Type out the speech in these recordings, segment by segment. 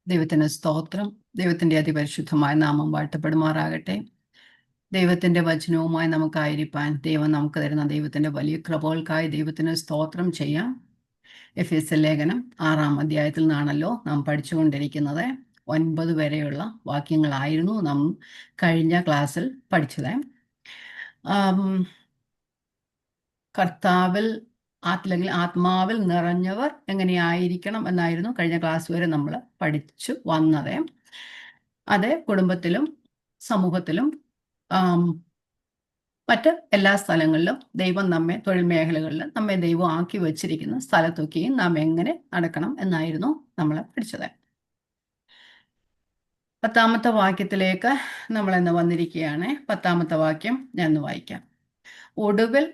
ദൈവത്തിന് സ്തോത്രം. ദൈവത്തിന്റെ അതിപരിശുദ്ധമായ നാമം വാഴ്ത്തപ്പെടുമാറാകട്ടെ. ദൈവത്തിന്റെ വചനവുമായി നമുക്കായിരിക്കാൻ ദൈവം നമുക്ക് തരുന്ന ദൈവത്തിന്റെ വലിയ കൃപകൾക്കായി ദൈവത്തിന് സ്തോത്രം ചെയ്യാം. എഫേസ്യർ ലേഖനം 6-ാം അധ്യായത്തിൽ നിന്നാണല്ലോ നാം പഠിച്ചുകൊണ്ടിരിക്കുന്നത്. 9 വരെയുള്ള വാക്യങ്ങളായിരുന്നു നാം കഴിഞ്ഞ ക്ലാസ്സിൽ പഠിച്ചത്. കർത്താവിൽ അല്ലെങ്കിൽ ആത്മാവിൽ നിറഞ്ഞവർ എങ്ങനെയായിരിക്കണം എന്നായിരുന്നു കഴിഞ്ഞ ക്ലാസ് വരെ നമ്മൾ പഠിച്ചു വന്നത്. അത് കുടുംബത്തിലും സമൂഹത്തിലും മറ്റ് എല്ലാ സ്ഥലങ്ങളിലും ദൈവം നമ്മെ, തൊഴിൽ മേഖലകളിലും നമ്മെ ദൈവം ആക്കി വച്ചിരിക്കുന്ന സ്ഥലത്തൊക്കെയും നാം എങ്ങനെ നടക്കണം എന്നായിരുന്നു നമ്മൾ പഠിച്ചത്. 10-ാമത്തെ വാക്യത്തിലേക്ക് നമ്മൾ ഇന്ന് വന്നിരിക്കുകയാണ്. 10-ാമത്തെ വാക്യം ഞാൻ ഒന്ന് വായിക്കാം. ഒടുവിൽ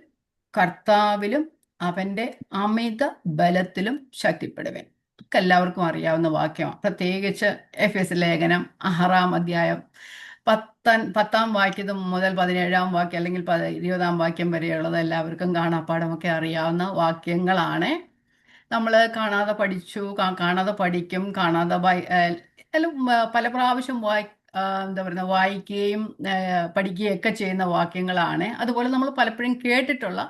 കർത്താവിലും അവന്റെ അമിത ബലത്തിലും ശക്തിപ്പെടുവൻ. എല്ലാവർക്കും അറിയാവുന്ന വാക്യമാണ്. പ്രത്യേകിച്ച് എഫേസ്യർ ലേഖനം 6-ാം അധ്യായം 10-ാം വാക്യം മുതൽ 17-ാം വാക്യം അല്ലെങ്കിൽ 20-ാം വാക്യം വരെയുള്ളത് എല്ലാവർക്കും കാണാപ്പാടമൊക്കെ അറിയാവുന്ന വാക്യങ്ങളാണ്. നമ്മൾ കാണാതെ പഠിച്ചു, കാണാതെ പഠിക്കും, കാണാതെ പല പ്രാവശ്യം എന്താ പറയുക, വായിക്കുകയും പഠിക്കുകയൊക്കെ ചെയ്യുന്ന വാക്യങ്ങളാണ്. അതുപോലെ നമ്മൾ പലപ്പോഴും കേട്ടിട്ടുള്ള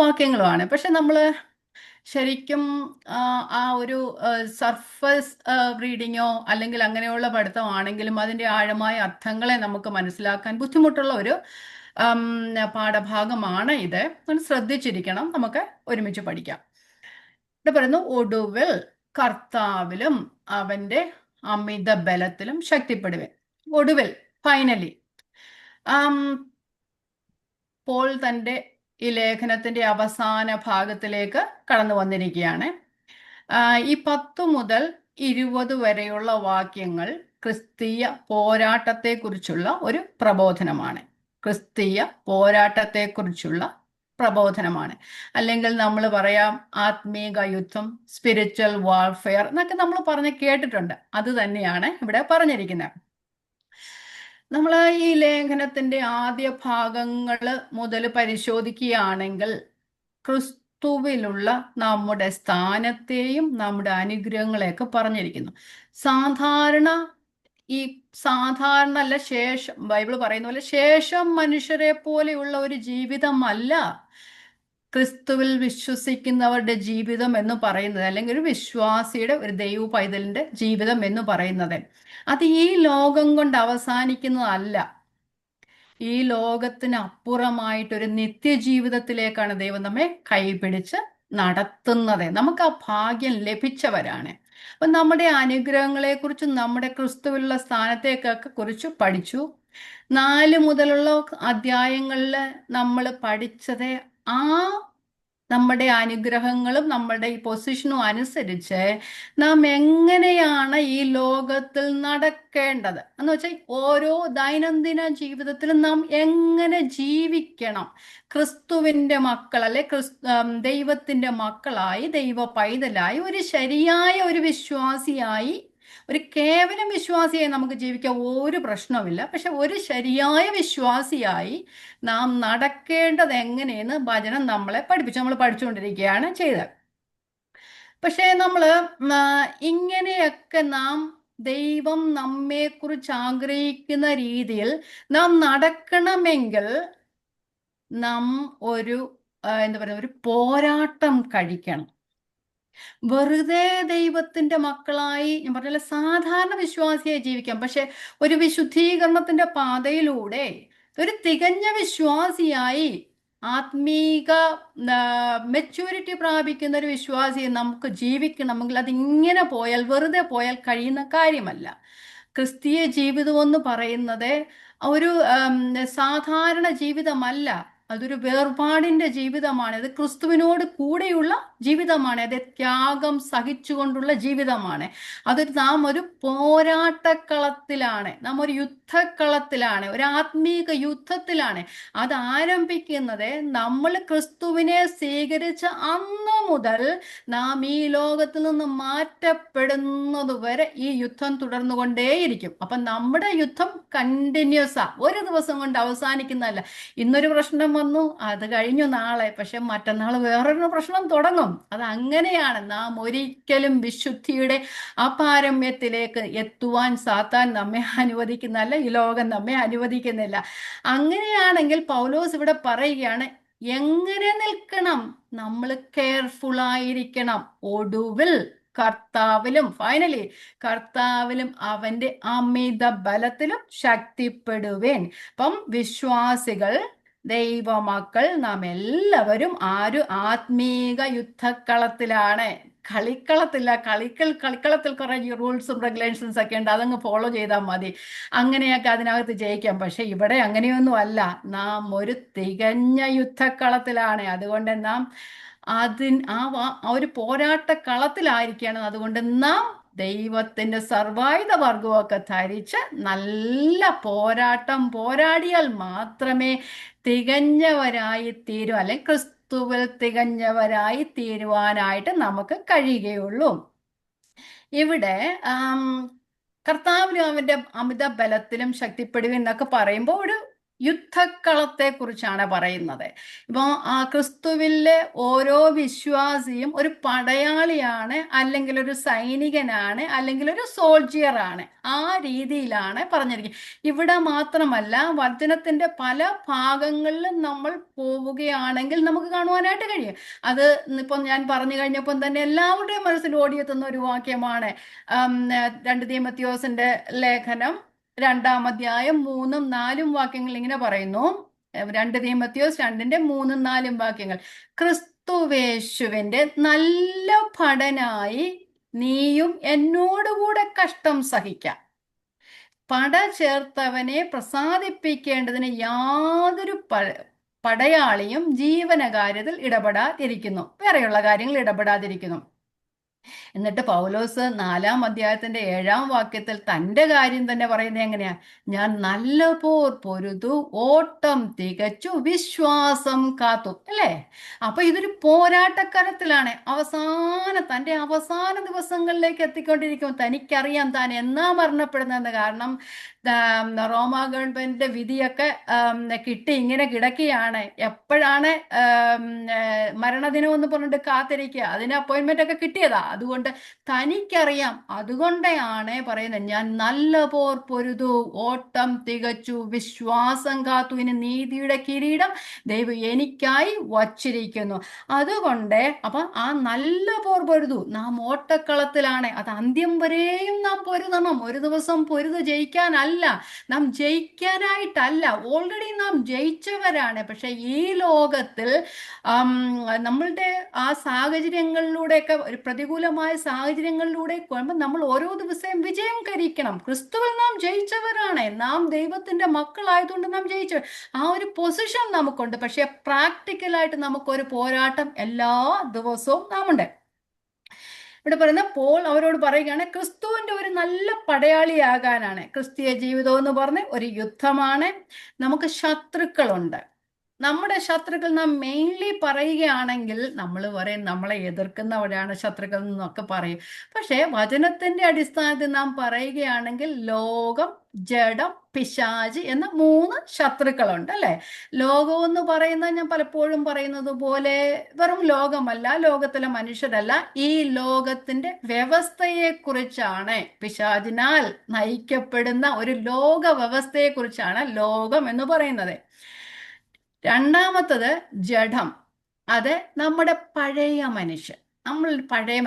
വാക്യങ്ങളുമാണ്. പക്ഷെ നമ്മൾ ശരിക്കും ആ ഒരു സർഫസ് റീഡിങ്ങോ അല്ലെങ്കിൽ അങ്ങനെയുള്ള പഠിത്തമാണെങ്കിലും അതിൻ്റെ ആഴമായ അർത്ഥങ്ങളെ നമുക്ക് മനസ്സിലാക്കാൻ ബുദ്ധിമുട്ടുള്ള ഒരു പാഠഭാഗമാണ് ഇത്. ശ്രദ്ധിച്ചിരിക്കണം. നമുക്ക് ഒരുമിച്ച് പഠിക്കാം. ഇവിടെ പറയുന്നു, ഒടുവിൽ കർത്താവിലും അവന്റെ അമിത ബലത്തിലും ശക്തിപ്പെടുവൻ. ഒടുവിൽ, ഫൈനലി. പോൾ തൻ്റെ ഈ ലേഖനത്തിന്റെ അവസാന ഭാഗത്തിലേക്ക് കടന്നു വന്നിരിക്കുകയാണ്. ഈ 10 മുതൽ 20 വരെയുള്ള വാക്യങ്ങൾ ക്രിസ്തീയ പോരാട്ടത്തെക്കുറിച്ചുള്ള ഒരു പ്രബോധനമാണ്. ക്രിസ്തീയ പോരാട്ടത്തെക്കുറിച്ചുള്ള പ്രബോധനമാണ്. അല്ലെങ്കിൽ നമ്മൾ പറയാം ആത്മീക യുദ്ധം, സ്പിരിച്വൽ വാർഫെയർ എന്നൊക്കെ നമ്മൾ പറഞ്ഞ് കേട്ടിട്ടുണ്ട്. അത് തന്നെയാണ് ഇവിടെ പറഞ്ഞിരിക്കുന്നത്. നമ്മൾ ഈ ലേഖനത്തിന്റെ ആദ്യ ഭാഗങ്ങൾ മുതൽ പരിശോധിക്കുകയാണെങ്കിൽ ക്രിസ്തുവിലുള്ള നമ്മുടെ സ്ഥാനത്തെയും നമ്മുടെ അനുഗ്രഹങ്ങളെയൊക്കെ പറഞ്ഞിരിക്കുന്നു. സാധാരണ അല്ല, ശേഷം ബൈബിൾ പറയുന്ന പോലെ ശേഷം മനുഷ്യരെ പോലെയുള്ള ഒരു ജീവിതമല്ല ക്രിസ്തുവിൽ വിശ്വസിക്കുന്നവരുടെ ജീവിതം എന്ന് പറയുന്നത്, അല്ലെങ്കിൽ ഒരു വിശ്വാസിയുടെ, ഒരു ദൈവ പൈതലിന്റെ ജീവിതം എന്ന് പറയുന്നത്. അത് ഈ ലോകം കൊണ്ട് അവസാനിക്കുന്നതല്ല. ഈ ലോകത്തിന് അപ്പുറമായിട്ടൊരു നിത്യജീവിതത്തിലേക്കാണ് ദൈവം നമ്മെ കൈപിടിച്ച് നടത്തുന്നത്. നമുക്ക് ആ ഭാഗ്യം ലഭിച്ചവരാണ്. അപ്പം നമ്മുടെ അനുഗ്രഹങ്ങളെക്കുറിച്ചും നമ്മുടെ ക്രിസ്തുവിലുള്ള സ്ഥാനത്തെയൊക്കെ കുറിച്ച് പഠിച്ചു. 4 മുതലുള്ള അധ്യായങ്ങളിൽ നമ്മൾ പഠിച്ചത് നമ്മുടെ അനുഗ്രഹങ്ങളും നമ്മുടെ ഈ പൊസിഷനും അനുസരിച്ച് നാം എങ്ങനെയാണ് ഈ ലോകത്തിൽ നടക്കേണ്ടത് എന്ന് വെച്ചാൽ ഓരോ ദൈനംദിന ജീവിതത്തിലും നാം എങ്ങനെ ജീവിക്കണം, ക്രിസ്തുവിൻ്റെ മക്കൾ അല്ലെ ദൈവത്തിൻ്റെ മക്കളായി, ദൈവ പൈതലായി, ഒരു ശരിയായ ഒരു വിശ്വാസിയായി, ഒരു കേവലം വിശ്വാസിയായി നമുക്ക് ജീവിക്കാൻ ഒരു പ്രശ്നവുമില്ല. പക്ഷെ ഒരു ശരിയായ വിശ്വാസിയായി നാം നടക്കേണ്ടത് എങ്ങനെയെന്ന് വചനം നമ്മളെ പഠിപ്പിച്ചു. നമ്മൾ പഠിച്ചുകൊണ്ടിരിക്കുകയാണ് ചെയ്തത്. പക്ഷേ നമ്മൾ ഇങ്ങനെയൊക്കെ നാം ദൈവം നമ്മെക്കുറിച്ച് ആഗ്രഹിക്കുന്ന രീതിയിൽ നാം നടക്കണമെങ്കിൽ നാം ഒരു ഒരു പോരാട്ടം കഴിക്കണം. വെറുതെ ദൈവത്തിന്റെ മക്കളായി, ഞാൻ പറഞ്ഞ സാധാരണ വിശ്വാസിയായി ജീവിക്കാം. പക്ഷെ ഒരു വിശുദ്ധീകരണത്തിന്റെ പാതയിലൂടെ ഒരു തികഞ്ഞ വിശ്വാസിയായി, ആത്മീക മെച്യൂരിറ്റി പ്രാപിക്കുന്ന ഒരു വിശ്വാസിയെ നമുക്ക് ജീവിക്കണമെങ്കിൽ അതിങ്ങനെ പോയാൽ, വെറുതെ പോയാൽ കഴിയുന്ന കാര്യമല്ല. ക്രിസ്തീയ ജീവിതം എന്ന് പറയുന്നത് ഒരു സാധാരണ ജീവിതമല്ല. അതൊരു വേർപാടിന്റെ ജീവിതമാണ്. അത് ക്രിസ്തുവിനോട് കൂടെയുള്ള ജീവിതമാണ്. അത് ത്യാഗം സഹിച്ചുകൊണ്ടുള്ള ജീവിതമാണ്. നാം ഒരു പോരാട്ടക്കളത്തിലാണ്, നാം ഒരു യുദ്ധക്കളത്തിലാണ്, ഒരു ആത്മീക യുദ്ധത്തിലാണ്. അത് ആരംഭിക്കുന്നത് നമ്മൾ ക്രിസ്തുവിനെ സ്വീകരിച്ച അന്ന് മുതൽ നാം ഈ ലോകത്തിൽ നിന്ന് മാറ്റപ്പെടുന്നത് വരെ ഈ യുദ്ധം തുടർന്നുകൊണ്ടേയിരിക്കും. അപ്പം നമ്മുടെ യുദ്ധം കണ്ടിന്യൂസാ, ഒരു ദിവസം കൊണ്ട് അവസാനിക്കുന്നതല്ല. ഇന്നൊരു പ്രശ്നം വന്നു, അത് കഴിഞ്ഞു നാളെ, പക്ഷെ മറ്റന്നാൾ വേറൊരു പ്രശ്നം തുടങ്ങും. അത് അങ്ങനെയാണ്. നാം ഒരിക്കലും വിശുദ്ധിയുടെ ആ പാരമ്യത്തിലേക്ക് എത്തുവാൻ സാത്താൻ നമ്മെ അനുവദിക്കുന്നല്ല, ഈ ലോകം നമ്മെ അനുവദിക്കുന്നില്ല. അങ്ങനെയാണെങ്കിൽ പൗലോസ് ഇവിടെ പറയുകയാണ്, എങ്ങനെ നിൽക്കണം? നമ്മൾ കെയർഫുൾ ആയിരിക്കണം. ഒടുവിൽ കർത്താവിലും, ഫൈനലി കർത്താവിലും അവന്റെ അമിത ബലത്തിലും ശക്തിപ്പെടുവേൻ. അപ്പം വിശ്വാസികൾ, ദൈവമക്കൾ, നാം എല്ലാവരും ആത്മീക യുദ്ധക്കളത്തിലാണ്. കളിക്കളത്തില്ല. കളിക്കളത്തിൽ കുറെ റൂൾസും റെഗുലേഷൻസ് ഒക്കെ ഉണ്ട്, അതങ്ങ് ഫോളോ ചെയ്താൽ മതി, അങ്ങനെയൊക്കെ അതിനകത്ത് ജയിക്കാം. പക്ഷെ ഇവിടെ അങ്ങനെയൊന്നും അല്ല. നാം ഒരു തികഞ്ഞ യുദ്ധക്കളത്തിലാണ്. അതുകൊണ്ട് നാം ആ ഒരു പോരാട്ട കളത്തിലായിരിക്കണം. അതുകൊണ്ട് നാം ദൈവത്തിന്റെ സർവായുധ വർഗമൊക്കെ ധരിച്ച് നല്ല പോരാട്ടം പോരാടിയാൽ മാത്രമേ തികഞ്ഞവരായി തീരും, അല്ലെങ്കിൽ ക്രിസ്തുവിൽ തികഞ്ഞവരായി തീരുവാനായിട്ട് നമുക്ക് കഴിയുകയുള്ളൂ. ഇവിടെ കർത്താവിനും അവന്റെ അമിത ബലത്തിലും ശക്തിപ്പെടുക എന്നൊക്കെ പറയുമ്പോൾ ഒരു യുദ്ധക്കളത്തെ കുറിച്ചാണ് പറയുന്നത്. ഇപ്പൊ ആ ക്രിസ്തുവിലെ ഓരോ വിശ്വാസിയും ഒരു പടയാളിയാണ്, അല്ലെങ്കിൽ ഒരു സൈനികനാണ്, അല്ലെങ്കിൽ ഒരു സോൾജിയർ ആണ്. ആ രീതിയിലാണ് പറഞ്ഞിരിക്കുന്നത്. ഇവിടെ മാത്രമല്ല, വചനത്തിന്റെ പല ഭാഗങ്ങളിലും നമ്മൾ പോവുകയാണെങ്കിൽ നമുക്ക് കാണുവാനായിട്ട് കഴിയും. അത് ഇപ്പം ഞാൻ പറഞ്ഞു കഴിഞ്ഞപ്പം തന്നെ എല്ലാവരുടെയും മനസ്സിൽ ഓടിയെത്തുന്ന ഒരു വാക്യമാണ് 2 തീമോഥെയോസിന്റെ ലേഖനം 2-ാം അധ്യായം 3-4 വാക്യങ്ങൾ ഇങ്ങനെ പറയുന്നു. 2 തീമോഥെയോസ് 2-3-4 വാക്യങ്ങൾ. ക്രിസ്തുവേശുവിന്റെ നല്ല ഭടനായി നീയും എന്നോടുകൂടെ കഷ്ടം സഹിക്കാം. പട ചേർത്തവനെ പ്രസാദിപ്പിക്കേണ്ടതിന് യാതൊരു പടയാളിയും ജീവനകാര്യത്തിൽ ഇടപെടാതിരിക്കുന്നു, വേറെയുള്ള കാര്യങ്ങൾ ഇടപെടാതിരിക്കുന്നു. എന്നിട്ട് പൗലോസ് 4-ാം അധ്യായത്തിന്റെ 7-ാം വാക്യത്തിൽ തന്റെ കാര്യം തന്നെ പറയുന്നത് എങ്ങനെയാ? ഞാൻ നല്ല പോർ പൊരുതു, ഓട്ടം തികച്ചു, വിശ്വാസം കാത്തു. അല്ലേ? അപ്പൊ ഇതൊരു പോരാട്ടക്കരത്തിലാണ്. തന്റെ അവസാന ദിവസങ്ങളിലേക്ക് എത്തിക്കൊണ്ടിരിക്കും. തനിക്കറിയാം താൻ എന്നാ മരണപ്പെടുന്നതെന്ന്. കാരണം റോമ ഗവൺമെന്റിന്റെ വിധിയൊക്കെ കിട്ടി ഇങ്ങനെ കിടക്കുകയാണ്. എപ്പോഴാണ് മരണദിനം എന്ന് പറഞ്ഞിട്ട് കാത്തിരിക്കുക. അതിന് അപ്പോയിന്റ്മെന്റ് ഒക്കെ കിട്ടിയതാ. അതുകൊണ്ട് തനിക്കറിയാം. അതുകൊണ്ടാണ് പറയുന്നത്, ഞാൻ നല്ല പോർ പൊരുതു, ഓട്ടം തികച്ചു, വിശ്വാസം കാത്തു, ഇനി നീതിയുടെ കിരീടം ദൈവം എനിക്കായി വച്ചിരിക്കുന്നു. അതുകൊണ്ട് അപ്പൊ ആ നല്ല പോർ പൊരുതു, നാം ഓട്ടക്കളത്തിലാണ്. അത് അന്ത്യം വരെയും നാം പൊരുതണം. ഒരു ദിവസം പൊരുത് ജയിക്കാനല്ല, നാം ജയിക്കാനായിട്ടല്ല, ഓൾറെഡി നാം ജയിച്ചവരാണ്. പക്ഷെ ഈ ലോകത്തിൽ നമ്മളുടെ ആ സാഹചര്യങ്ങളിലൂടെയൊക്കെ, ഒരു പ്രതികൂലമായ സാഹചര്യങ്ങളിലൂടെ വരുമ്പോൾ നമ്മൾ ഓരോ ദിവസവും വിജയം കരീക്കണം. ക്രിസ്തുവിൽ നാം ജയിച്ചവരാണ്. നാം ദൈവത്തിന്റെ മക്കളായതുകൊണ്ട് നാം ജയിച്ചു. ആ ഒരു പൊസിഷൻ നമുക്കുണ്ട്. പക്ഷെ പ്രാക്ടിക്കലായിട്ട് നമുക്കൊരു പോരാട്ടം എല്ലാ ദിവസവും നാം ഉണ്ട്. ഇവിടെ പറയുന്ന പോൾ അവരോട് പറയുകയാണ്, ക്രിസ്തുവിന്റെ ഒരു നല്ല പടയാളിയാകാനാണ്. ക്രിസ്തീയ ജീവിതം എന്ന് പറഞ്ഞ് ഒരു യുദ്ധമാണ്. നമുക്ക് ശത്രുക്കളുണ്ട്. നമ്മുടെ ശത്രുക്കൾ നാം മെയിൻലി പറയുകയാണെങ്കിൽ നമ്മൾ പറയും നമ്മളെ എതിർക്കുന്നവരാണ് ശത്രുക്കൾ എന്നൊക്കെ പറയും. പക്ഷെ വചനത്തിന്റെ അടിസ്ഥാനത്തിൽ നാം പറയുകയാണെങ്കിൽ ലോകം, ജഡം, പിശാച് എന്ന 3 ശത്രുക്കളുണ്ട്. അല്ലെ? ലോകം എന്ന് പറയുന്നത് ഞാൻ പലപ്പോഴും പറയുന്നത് പോലെ വെറും ലോകമല്ല, ലോകത്തിലെ മനുഷ്യരല്ല, ഈ ലോകത്തിന്റെ വ്യവസ്ഥയെ കുറിച്ചാണ്, പിശാചിനാൽ നയിക്കപ്പെടുന്ന ഒരു ലോക വ്യവസ്ഥയെ കുറിച്ചാണ് ലോകം എന്ന് പറയുന്നത്. രണ്ടാമത്തത് ജഡം. അത് നമ്മുടെ പഴയ മനുഷ്യൻ. നമ്മൾ പഴയ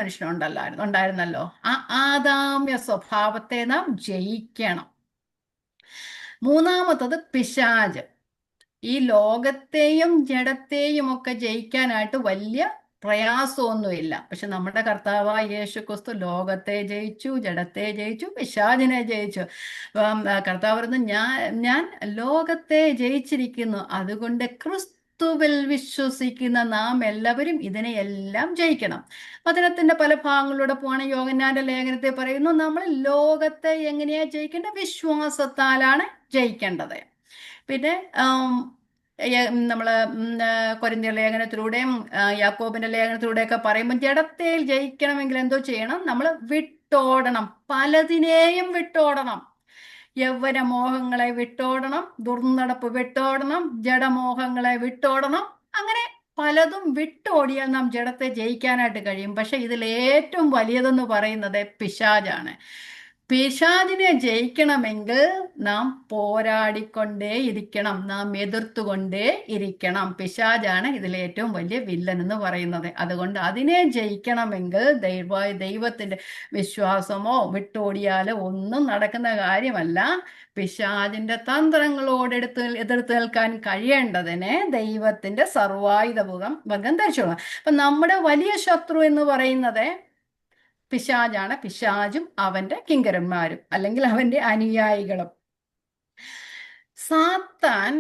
ഉണ്ടായിരുന്നല്ലോ. ആ ആദാമ്യ സ്വഭാവത്തെ നാം ജയിക്കണം. മൂന്നാമത്തത് പിശാച്. ഈ ലോകത്തെയും ജഡത്തെയും ഒക്കെ ജയിക്കാനായിട്ട് വലിയ പ്രയാസമൊന്നുമില്ല. പക്ഷെ നമ്മുടെ കർത്താവായ യേശു ക്രിസ്തു ലോകത്തെ ജയിച്ചു, ജഡത്തെ ജയിച്ചു, പിശാചിനെ ജയിച്ചു. കർത്താവ് പറഞ്ഞു, ഞാൻ ലോകത്തെ ജയിച്ചിരിക്കുന്നു. അതുകൊണ്ട് ക്രിസ്തുവിൽ വിശ്വസിക്കുന്ന നാം എല്ലാവരും ഇതിനെയെല്ലാം ജയിക്കണം. വചനത്തിന്റെ പല ഭാഗങ്ങളിലൂടെ പോവാണ്. യോഹന്നാന്റെ ലേഖനത്തെ പറയുന്നു, നമ്മൾ ലോകത്തെ എങ്ങനെയാ ജയിക്കേണ്ടത്? വിശ്വാസത്താലാണ് ജയിക്കേണ്ടത്. പിന്നെ നമ്മള് കൊരിന്ത്യർ ലേഖനത്തിലൂടെയും യാക്കോബിന്റെ ലേഖനത്തിലൂടെയൊക്കെ പറയുമ്പോൾ ജഡത്തെ ജയിക്കണമെങ്കിൽ എന്തോ ചെയ്യണം? നമ്മൾ വിട്ടോടണം, പലതിനെയും വിട്ടോടണം. യൗവന മോഹങ്ങളെ വിട്ടോടണം, ദുർനടപ്പ് വിട്ടോടണം, ജഡമോഹങ്ങളെ വിട്ടോടണം. അങ്ങനെ പലതും വിട്ടോടിയാൽ നാം ജഡത്തെ ജയിക്കാനായിട്ട് കഴിയും. പക്ഷെ ഇതിൽ ഏറ്റവും വലിയതെന്ന് പറയുന്നത് പിശാചാണ്. പിശാചിനെ ജയിക്കണമെങ്കിൽ നാം പോരാടിക്കൊണ്ടേ ഇരിക്കണം, നാം എതിർത്തുകൊണ്ടേ ഇരിക്കണം. പിശാചാണ് ഇതിൽ ഏറ്റവും വലിയ വില്ലൻ എന്ന് പറയുന്നത്. അതുകൊണ്ട് അതിനെ ജയിക്കണമെങ്കിൽ ദൈവത്തിന്റെ വിശ്വാസമോ വിട്ടോടിയാലോ ഒന്നും നടക്കുന്ന കാര്യമല്ല. പിശാചിന്റെ തന്ത്രങ്ങളോട് എതിർത്ത് നിൽക്കാൻ കഴിയേണ്ടതിന് ദൈവത്തിന്റെ സർവായുധമുഖം ധരിച്ചോളാം. അപ്പൊ നമ്മുടെ വലിയ ശത്രു എന്ന് പറയുന്നത് പിശാചാണ്. പിശാചും അവന്റെ കിങ്കരന്മാരും അല്ലെങ്കിൽ അവന്റെ അനുയായികളും. സാത്താൻ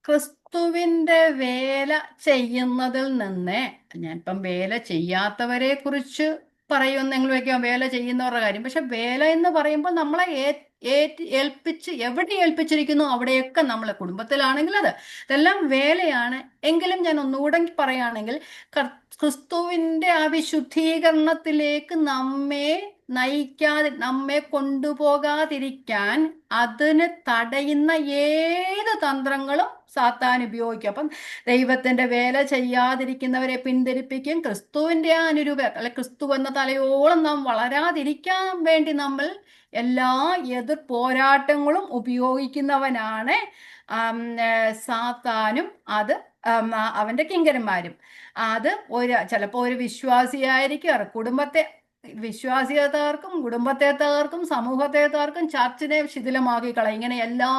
ക്രിസ്തുവിന്റെ വേല ചെയ്യുന്നതിൽ നിന്ന്, ഞാനിപ്പം വേല ചെയ്യാത്തവരെ കുറിച്ച് പറയുമെന്ന് നിങ്ങൾ വയ്ക്കാം, വേല ചെയ്യുന്നവരുടെ കാര്യം. പക്ഷെ വേല എന്ന് പറയുമ്പോൾ നമ്മളെ ഏൽപ്പിച്ച് എവിടെ ഏൽപ്പിച്ചിരിക്കുന്നു അവിടെയൊക്കെ നമ്മളെ, കുടുംബത്തിലാണെങ്കിൽ ഇതെല്ലാം വേലയാണ്. എങ്കിലും ഞാൻ ഒന്നുകൂടെ പറയുകയാണെങ്കിൽ, ക്രിസ്തുവിന്റെ ആ വിശുദ്ധീകരണത്തിലേക്ക് നമ്മെ കൊണ്ടുപോകാതിരിക്കാൻ അതിന് തടയുന്ന ഏത് തന്ത്രങ്ങളും സാത്താൻ ഉപയോഗിക്കും. അപ്പം ദൈവത്തിന്റെ വേല ചെയ്യാതിരിക്കുന്നവരെ പിന്തിരിപ്പിക്കും. ക്രിസ്തുവിന്റെ ആ അല്ലെ ക്രിസ്തു എന്ന തലയോളം നാം വളരാതിരിക്കാൻ വേണ്ടി നമ്മൾ എല്ലാ എതിർ പോരാട്ടങ്ങളും ഉപയോഗിക്കുന്നവനാണ് സാത്താനും അവന്റെ കിങ്കരന്മാരും. അത് ചിലപ്പോൾ ഒരു വിശ്വാസിയായിരിക്കും, വിശ്വാസിയെ തകർക്കും, കുടുംബത്തെ തകർക്കും, സമൂഹത്തെ തകർക്കും, ചർച്ചിനെ ശിഥിലമാക്കി കളയും. ഇങ്ങനെ എല്ലാ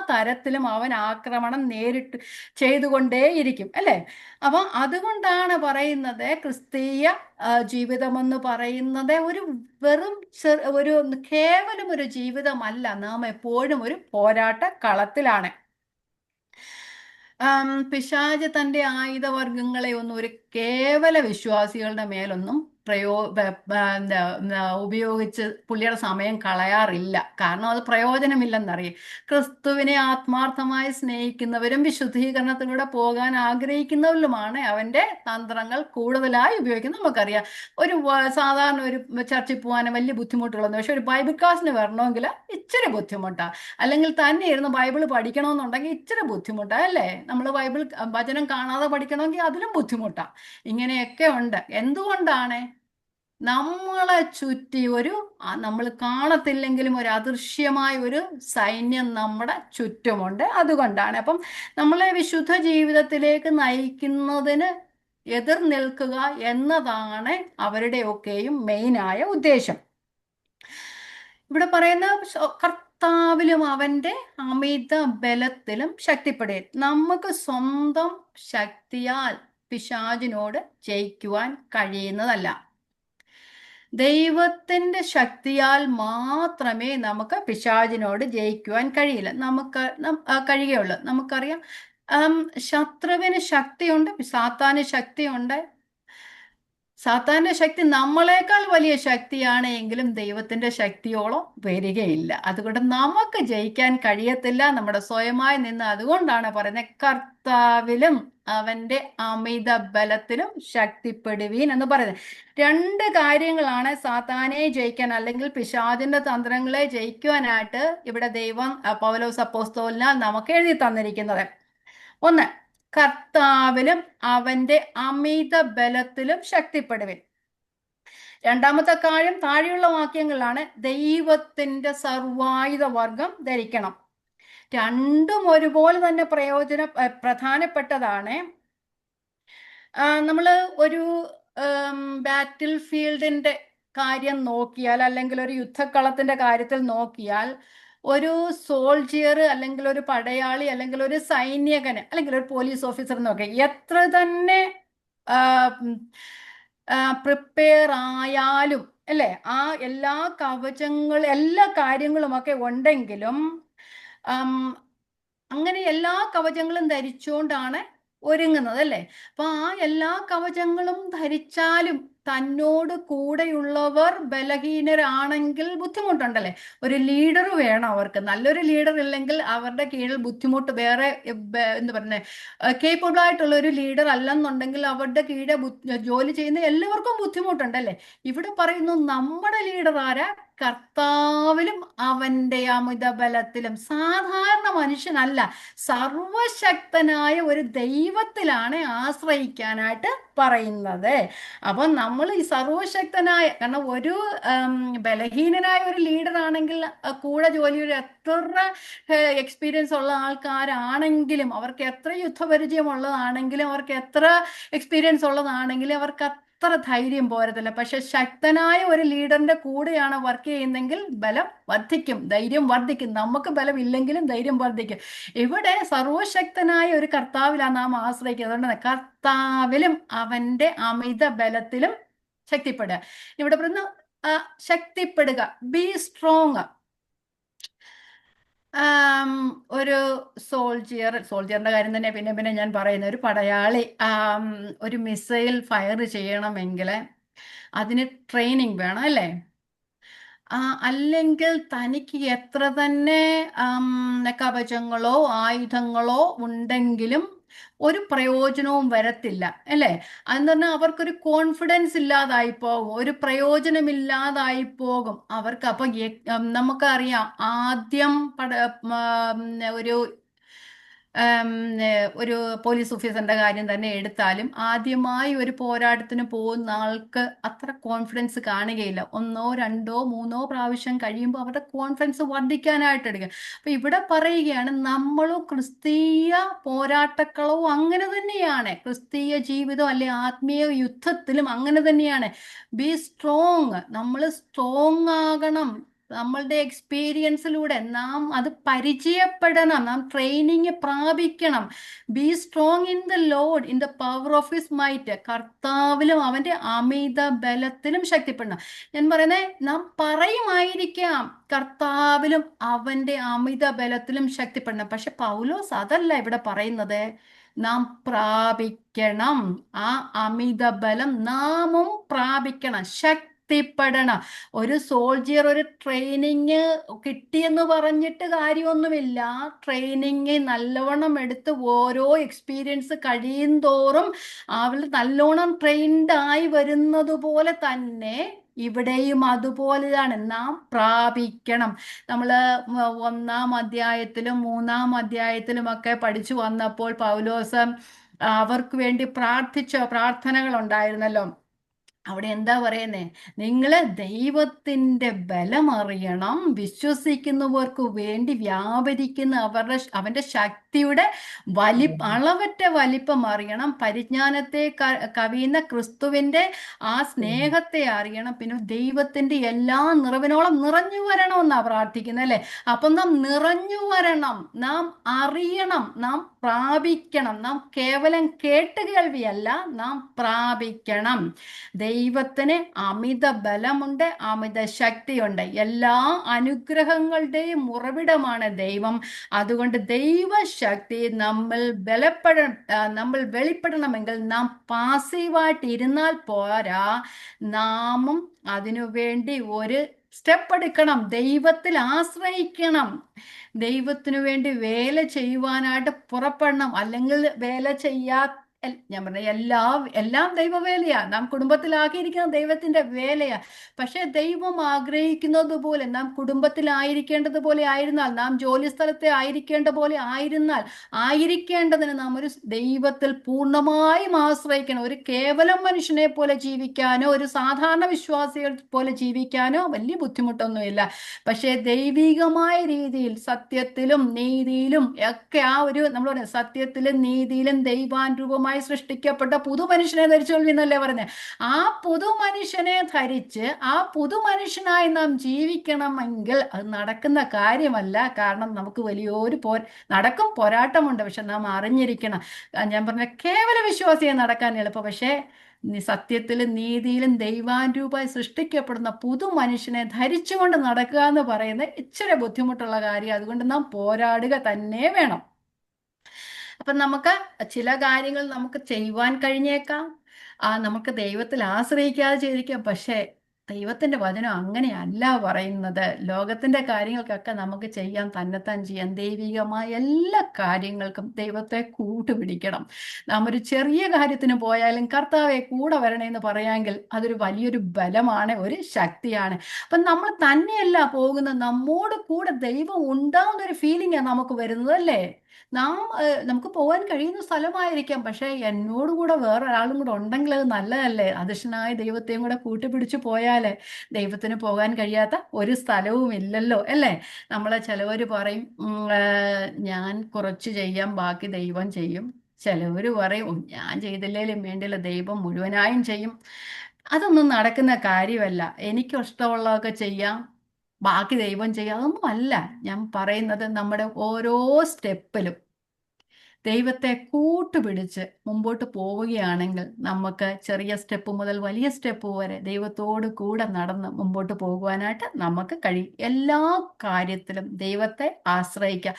തരത്തിലും അവൻ ആക്രമണം നേരിട്ട് ചെയ്തുകൊണ്ടേയിരിക്കും, അല്ലേ? അപ്പൊ അതുകൊണ്ടാണ് പറയുന്നത് ക്രിസ്തീയ ജീവിതമെന്ന് പറയുന്നത് കേവലം ഒരു ജീവിതമല്ല, നാം എപ്പോഴും ഒരു പോരാട്ട കളത്തിലാണ്. പിശാച് തന്റെ ആയുധവർഗങ്ങളെ ഒന്നും ഒരു കേവല വിശ്വാസികളുടെ മേലൊന്നും ഉപയോഗിച്ച് പുള്ളിയുടെ സമയം കളയാറില്ല. കാരണം അത് പ്രയോജനമില്ലെന്നറിയും. ക്രിസ്തുവിനെ ആത്മാർത്ഥമായി സ്നേഹിക്കുന്നവരും വിശുദ്ധീകരണത്തിലൂടെ പോകാൻ ആഗ്രഹിക്കുന്നവരിലുമാണ് അവന്റെ തന്ത്രങ്ങൾ കൂടുതലായി ഉപയോഗിക്കുന്നത്. നമുക്കറിയാം, സാധാരണ ഒരു ചർച്ചിൽ പോകാൻ വലിയ ബുദ്ധിമുട്ടുള്ളതെന്ന്, പക്ഷെ ഒരു ബൈബിൾ ക്ലാസ്സിന് വരണമെങ്കിൽ ഇച്ചിരി ബുദ്ധിമുട്ടാണ്. അല്ലെങ്കിൽ തന്നെ ഇരുന്ന് ബൈബിൾ പഠിക്കണമെന്നുണ്ടെങ്കിൽ ഇച്ചിരി ബുദ്ധിമുട്ടാണ്, അല്ലേ? നമ്മൾ ബൈബിൾ വചനം കാണാതെ പഠിക്കണമെങ്കിൽ അതിലും ബുദ്ധിമുട്ടാണ്. ഇങ്ങനെയൊക്കെ ഉണ്ട്. എന്തുകൊണ്ടാണ്? നമ്മളെ ചുറ്റി നമ്മൾ കാണത്തില്ലെങ്കിലും ഒരു അദൃശ്യമായ ഒരു സൈന്യം നമ്മുടെ ചുറ്റുമുണ്ട്. അതുകൊണ്ടാണ്. അപ്പം നമ്മളെ വിശുദ്ധ ജീവിതത്തിലേക്ക് നയിക്കുന്നതിന് എതിർ നിൽക്കുക എന്നതാണ് അവരുടെയൊക്കെയും മെയിനായ ഉദ്ദേശം. ഇവിടെ പറയുന്ന കർത്താവിലും അവന്റെ അമിത ബലത്തിലും ശക്തിപ്പെടുക. നമുക്ക് സ്വന്തം ശക്തിയാൽ പിശാചിനോട് ജയിക്കുവാൻ കഴിയുന്നതല്ല. ദൈവത്തിന്റെ ശക്തിയാൽ മാത്രമേ നമുക്ക് പിശാചിനോട് ജയിക്കുവാൻ കഴിയുകയുള്ളൂ. നമുക്കറിയാം, ശത്രുവിന് ശക്തിയുണ്ട്, സാത്താന് ശക്തിയുണ്ട്. സാത്താന്റെ ശക്തി നമ്മളെക്കാൾ വലിയ ശക്തിയാണ് എങ്കിലും ദൈവത്തിന്റെ ശക്തിയോളം വരികയില്ല. അതുകൊണ്ട് നമുക്ക് ജയിക്കാൻ കഴിയത്തില്ല നമ്മുടെ സ്വയമായി നിന്ന്. അതുകൊണ്ടാണ് പറയുന്നത് കർത്താവിലും അവന്റെ അമിത ബലത്തിലും ശക്തിപ്പെടുവീൻ എന്ന് പറയുന്നത്. രണ്ട് കാര്യങ്ങളാണ് സാത്താനെ ജയിക്കാൻ അല്ലെങ്കിൽ പിശാചിന്റെ തന്ത്രങ്ങളെ ജയിക്കുവാനായിട്ട് ഇവിടെ ദൈവം പൗലോസ് അപ്പോസ്തലനാൽ നമുക്ക് എഴുതി തന്നിരിക്കുന്നത്. ഒന്ന്, കർത്താവിലും അവന്റെ അമിത ബലത്തിലും ശക്തിപ്പെടുവിൻ. രണ്ടാമത്തെ കാര്യം താഴെയുള്ള വാക്യങ്ങളിലാണ്, ദൈവത്തിന്റെ സർവായുധ വർഗം ധരിക്കണം. രണ്ടും ഒരുപോലെ തന്നെ പ്രധാനപ്പെട്ടതാണ്. നമ്മൾ ഒരു ബാറ്റിൽ ഫീൽഡിന്റെ കാര്യം നോക്കിയാൽ, അല്ലെങ്കിൽ ഒരു യുദ്ധക്കളത്തിന്റെ കാര്യത്തിൽ നോക്കിയാൽ, ഒരു സോൾജിയർ അല്ലെങ്കിൽ ഒരു പടയാളി അല്ലെങ്കിൽ ഒരു സൈനികന് അല്ലെങ്കിൽ ഒരു പോലീസ് ഓഫീസർ നോക്കി എത്ര തന്നെ പ്രിപ്പയർ ആയാലും, അല്ലേ, ആ എല്ലാ കാര്യങ്ങളും ഒക്കെ ഉണ്ടെങ്കിലും അങ്ങനെ എല്ലാ കവചങ്ങളും ധരിച്ചുകൊണ്ടാണ് ഒരുങ്ങുന്നത്, അല്ലേ? അപ്പൊ ആ എല്ലാ കവചങ്ങളും ധരിച്ചാലും തന്നോട് കൂടെയുള്ളവർ ബലഹീനരാണെങ്കിൽ ബുദ്ധിമുട്ടുണ്ടല്ലേ. ഒരു ലീഡർ വേണം അവർക്ക്. നല്ലൊരു ലീഡർ ഇല്ലെങ്കിൽ അവരുടെ കീഴിൽ ബുദ്ധിമുട്ട് വേറെ എന്താ പറയുന്നത്, കേപ്പബിൾ ആയിട്ടുള്ള ഒരു ലീഡർ അല്ലെന്നുണ്ടെങ്കിൽ അവരുടെ കീഴെ ജോലി ചെയ്യുന്ന എല്ലാവർക്കും ബുദ്ധിമുട്ടുണ്ടല്ലേ. ഇവിടെ പറയുന്നു നമ്മുടെ ലീഡർ ആരാ? കർത്താവിലും അവന്റെ അമിത ബലത്തിലും. സാധാരണ മനുഷ്യനല്ല, സർവശക്തനായ ഒരു ദൈവത്തിലാണ് ആശ്രയിക്കാനായിട്ട് പറയുന്നത്. അപ്പൊ നമ്മൾ ഈ സർവശക്തനായ, കാരണം ഒരു ബലഹീനനായ ഒരു ലീഡർ ആണെങ്കിൽ കൂടെ ജോലിയുടെ എത്ര എക്സ്പീരിയൻസ് ഉള്ള ആൾക്കാരാണെങ്കിലും, അവർക്ക് എത്ര യുദ്ധപരിചയം ഉള്ളതാണെങ്കിലും, അവർക്ക് എത്ര എക്സ്പീരിയൻസ് ഉള്ളതാണെങ്കിലും അവർക്ക് അത്ര ധൈര്യം പോരത്തില്ല. പക്ഷെ ശക്തനായ ഒരു ലീഡറിന്റെ കൂടെയാണ് വർക്ക് ചെയ്യുന്നെങ്കിൽ ബലം വർദ്ധിക്കും, ധൈര്യം വർദ്ധിക്കും. നമുക്ക് ബലം ഇല്ലെങ്കിലും ധൈര്യം വർദ്ധിക്കും. ഇവിടെ സർവശക്തനായ ഒരു കർത്താവിലാണ് നാം ആശ്രയിക്കുന്നത്. അതുകൊണ്ട് കർത്താവിലും അവന്റെ അമിത ബലത്തിലും ശക്തിപ്പെടുക. ഇവിടെ പറയുന്ന ശക്തിപ്പെടുക, ബി സ്ട്രോങ്. ഒരു സോൾജിയറിന്റെ കാര്യം തന്നെ പിന്നെ പിന്നെ ഞാൻ പറയുന്ന ഒരു പടയാളി ഒരു മിസൈൽ ഫയർ ചെയ്യണമെങ്കിൽ അതിന് ട്രെയിനിങ് വേണം അല്ലേ. അല്ലെങ്കിൽ തനിക്ക് എത്ര തന്നെ കവചങ്ങളോ ആയുധങ്ങളോ ഉണ്ടെങ്കിലും ഒരു പ്രയോജനവും വരത്തില്ല അല്ലേ. അതെന്ന് പറഞ്ഞാൽ അവർക്കൊരു കോൺഫിഡൻസ് ഇല്ലാതായി പോകും, ഒരു പ്രയോജനമില്ലാതായി പോകും അവർക്ക്. അപ്പൊ നമുക്കറിയാം, ആദ്യം ഒരു ഒരു പോലീസ് ഓഫീസറിന്റെ കാര്യം തന്നെ എടുത്താലും, ആദ്യമായി ഒരു പോരാട്ടത്തിന് പോകുന്ന ആൾക്ക് അത്ര കോൺഫിഡൻസ് കാണുകയില്ല. ഒന്നോ രണ്ടോ മൂന്നോ പ്രാവശ്യം കഴിയുമ്പോൾ അവരുടെ കോൺഫിഡൻസ് വർദ്ധിക്കാനായിട്ട് എടുക്കുക. അപ്പൊ ഇവിടെ പറയുകയാണ്, നമ്മളോ ക്രിസ്തീയ പോരാട്ടക്കളവും അങ്ങനെ തന്നെയാണ്, ക്രിസ്തീയ ജീവിതം അല്ലെ ആത്മീയ യുദ്ധത്തിലും അങ്ങനെ തന്നെയാണ്. ബി സ്ട്രോങ്, നമ്മൾ സ്ട്രോങ് ആകണം. നമ്മളുടെ എക്സ്പീരിയൻസിലൂടെ നാം അത് പരിചയപ്പെടണം, നാം ട്രെയിനിങ് പ്രാപിക്കണം. Be strong in the Lord, in the power of his might. കർത്താവിലും അവന്റെ അമിത ബലത്തിലും ശക്തിപ്പെടണം. ഞാൻ പറയുന്നത്, നാം പറയുമായിരിക്കാം കർത്താവിലും അവന്റെ അമിത ബലത്തിലും ശക്തിപ്പെടണം. പക്ഷെ പൗലോസ് അതല്ല ഇവിടെ പറയുന്നത്. നാം പ്രാപിക്കണം, ആ അമിത ബലം നാമും പ്രാപിക്കണം, ശക്തിപ്പെടണം. ഒരു സോൾജിയർ ഒരു ട്രെയിനിങ് കിട്ടിയെന്ന് പറഞ്ഞിട്ട് കാര്യമൊന്നുമില്ല. ട്രെയിനിങ് നല്ലവണ്ണം എടുത്ത് ഓരോ എക്സ്പീരിയൻസ് കഴിയും തോറും അവൾ നല്ലോണം ട്രെയിൻഡ് ആയി വരുന്നത് പോലെ തന്നെ ഇവിടെയും അതുപോലെയാണ്, നാം പ്രാപിക്കണം. നമ്മൾ 1-ാം അധ്യായത്തിലും 3-ാം അധ്യായത്തിലും ഒക്കെ പഠിച്ചു വന്നപ്പോൾ പൗലോസ് അവർക്ക് വേണ്ടി പ്രാർത്ഥിച്ച പ്രാർത്ഥനകൾ ഉണ്ടായിരുന്നല്ലോ. അവിടെ എന്താ പറയുന്നേ? നിങ്ങള് ദൈവത്തിന്റെ ബലം അറിയണം, വിശ്വസിക്കുന്നവർക്ക് വേണ്ടി വ്യാപരിക്കുന്ന അവന്റെ ശക്തിയുടെ അളവറ്റ വലിപ്പം അറിയണം, പരിജ്ഞാനത്തെ കവിയുന്ന ക്രിസ്തുവിന്റെ ആ സ്നേഹത്തെ അറിയണം, പിന്നെ ദൈവത്തിന്റെ എല്ലാ നിറവിനോളം നിറഞ്ഞു വരണമെന്നാ പ്രാർത്ഥിക്കുന്നത് അല്ലേ. അപ്പം നാം നിറഞ്ഞു വരണം, നാം അറിയണം, നാം പ്രാപിക്കണം. നാം കേവലം കേട്ടുകേൾവിയല്ല, നാം പ്രാപിക്കണം. ദൈവത്തിന് അമിത ബലമുണ്ട്, അമിത ശക്തിയുണ്ട്. എല്ലാ അനുഗ്രഹങ്ങളുടെയും ഉറവിടമാണ് ദൈവം. അതുകൊണ്ട് ദൈവശക്തി നമ്മൾ വെളിപ്പെടണമെങ്കിൽ നാം പാസീവായിട്ട് ഇരുന്നാൽ പോരാ, നാമും അതിനുവേണ്ടി ഒരു സ്റ്റെപ്പ് എടുക്കണം, ദൈവത്തിൽ ആശ്രയിക്കണം, ദൈവത്തിനു വേണ്ടി വേല ചെയ്യുവാനായിട്ട് പുറപ്പെടണം. അല്ലെങ്കിൽ വേല ഞാൻ പറഞ്ഞ എല്ലാം ദൈവവേലയാ, നാം കുടുംബത്തിലാക്കിയിരിക്കുന്ന ദൈവത്തിന്റെ വേലയാ. പക്ഷെ ദൈവം ആഗ്രഹിക്കുന്നത് പോലെ നാം കുടുംബത്തിലായിരിക്കേണ്ടതുപോലെ ആയിരുന്നാൽ, നാം ജോലി സ്ഥലത്തെ ആയിരിക്കേണ്ട പോലെ ആയിരിക്കേണ്ടതിന് നാം ഒരു ദൈവത്തിൽ പൂർണ്ണമായും ആശ്രയിക്കണം. ഒരു കേവലം മനുഷ്യനെ പോലെ ജീവിക്കാനോ ഒരു സാധാരണ വിശ്വാസികൾ പോലെ ജീവിക്കാനോ വലിയ ബുദ്ധിമുട്ടൊന്നുമില്ല. പക്ഷെ ദൈവികമായ രീതിയിൽ സത്യത്തിലും നീതിയിലും ഒക്കെ നമ്മൾ പറയുന്നത്, സത്യത്തിലും നീതിയിലും ദൈവാനുരൂപമായി സൃഷ്ടിക്കപ്പെട്ട പുതുമനുഷ്യനെ ധരിച്ചോളൂ പറഞ്ഞത്. ആ പുതുമനുഷ്യനെ ധരിച്ച് ആ പുതുമനുഷ്യനായി നാം ജീവിക്കണമെങ്കിൽ അത് നടക്കുന്ന കാര്യമല്ല. കാരണം നമുക്ക് വലിയൊരു നടക്കും, പോരാട്ടമുണ്ട്. പക്ഷെ നാം അറിഞ്ഞിരിക്കണം. ഞാൻ പറഞ്ഞ കേവല വിശ്വാസിയെ നടക്കാൻ എളുപ്പം, പക്ഷേ സത്യത്തിലും നീതിയിലും ദൈവാനുരൂപമായി സൃഷ്ടിക്കപ്പെടുന്ന പുതു മനുഷ്യനെ ധരിച്ചുകൊണ്ട് നടക്കുക എന്ന് പറയുന്നത് ഇച്ചിരി ബുദ്ധിമുട്ടുള്ള കാര്യം. അതുകൊണ്ട് നാം പോരാടുക തന്നെ വേണം. അപ്പൊ നമുക്ക് ചില കാര്യങ്ങൾ നമുക്ക് ചെയ്യുവാൻ കഴിഞ്ഞേക്കാം, നമുക്ക് ദൈവത്തിൽ ആശ്രയിക്കാതെ ചെയ്തിരിക്കാം. പക്ഷേ ദൈവത്തിന്റെ വചനം അങ്ങനെയല്ല പറയുന്നത്. ലോകത്തിന്റെ കാര്യങ്ങൾക്കൊക്കെ നമുക്ക് ചെയ്യാം, തന്നെത്താൻ ചെയ്യാം. ദൈവികമായ എല്ലാ കാര്യങ്ങൾക്കും ദൈവത്തെ കൂട്ടുപിടിക്കണം. നാം ഒരു ചെറിയ കാര്യത്തിന് പോയാലും കർത്താവെ കൂടെ വരണേന്ന് പറയാമെങ്കിൽ അതൊരു വലിയൊരു ബലമാണ്, ഒരു ശക്തിയാണ്. അപ്പം നമ്മൾ തന്നെയല്ല പോകുന്നത്, നമ്മോട് കൂടെ ദൈവം ഉണ്ടാവുന്ന ഒരു ഫീലിംഗാണ് നമുക്ക് വരുന്നത്, അല്ലേ? നാം നമുക്ക് പോകാൻ കഴിയുന്ന സ്ഥലമായിരിക്കാം, പക്ഷേ എന്നോടുകൂടെ വേറൊരാളും കൂടെ ഉണ്ടെങ്കിൽ അത് നല്ലതല്ലേ? അദൃശ്യനായ ദൈവത്തെയും കൂടെ കൂട്ടുപിടിച്ച് പോയാൽ ദൈവത്തിന് പോകാൻ കഴിയാത്ത ഒരു സ്ഥലവും ഇല്ലല്ലോ, അല്ലേ? നമ്മളെ ചിലവർ പറയും, ഞാൻ കുറച്ച് ചെയ്യാം, ബാക്കി ദൈവം ചെയ്യും. ചിലവർ പറയും, ഞാൻ ചെയ്തില്ലേലും വേണ്ടില്ല, ദൈവം മുഴുവനായും ചെയ്യും. അതൊന്നും നടക്കുന്ന കാര്യമല്ല. എനിക്ക് ഇഷ്ടമുള്ളതൊക്കെ ചെയ്യാം, ബാക്കി ദൈവം ചെയ്യാം, അതൊന്നും അല്ല ഞാൻ പറയുന്നത്. നമ്മുടെ ഓരോ സ്റ്റെപ്പിലും ദൈവത്തെ കൂട്ടുപിടിച്ച് മുമ്പോട്ട് പോവുകയാണെങ്കിൽ നമുക്ക് ചെറിയ സ്റ്റെപ്പ് മുതൽ വലിയ സ്റ്റെപ്പ് വരെ ദൈവത്തോട് കൂടെ നടന്ന് മുമ്പോട്ട് പോകുവാനായിട്ട് നമുക്ക് കഴിയും. എല്ലാ കാര്യത്തിലും ദൈവത്തെ ആശ്രയിക്കാം.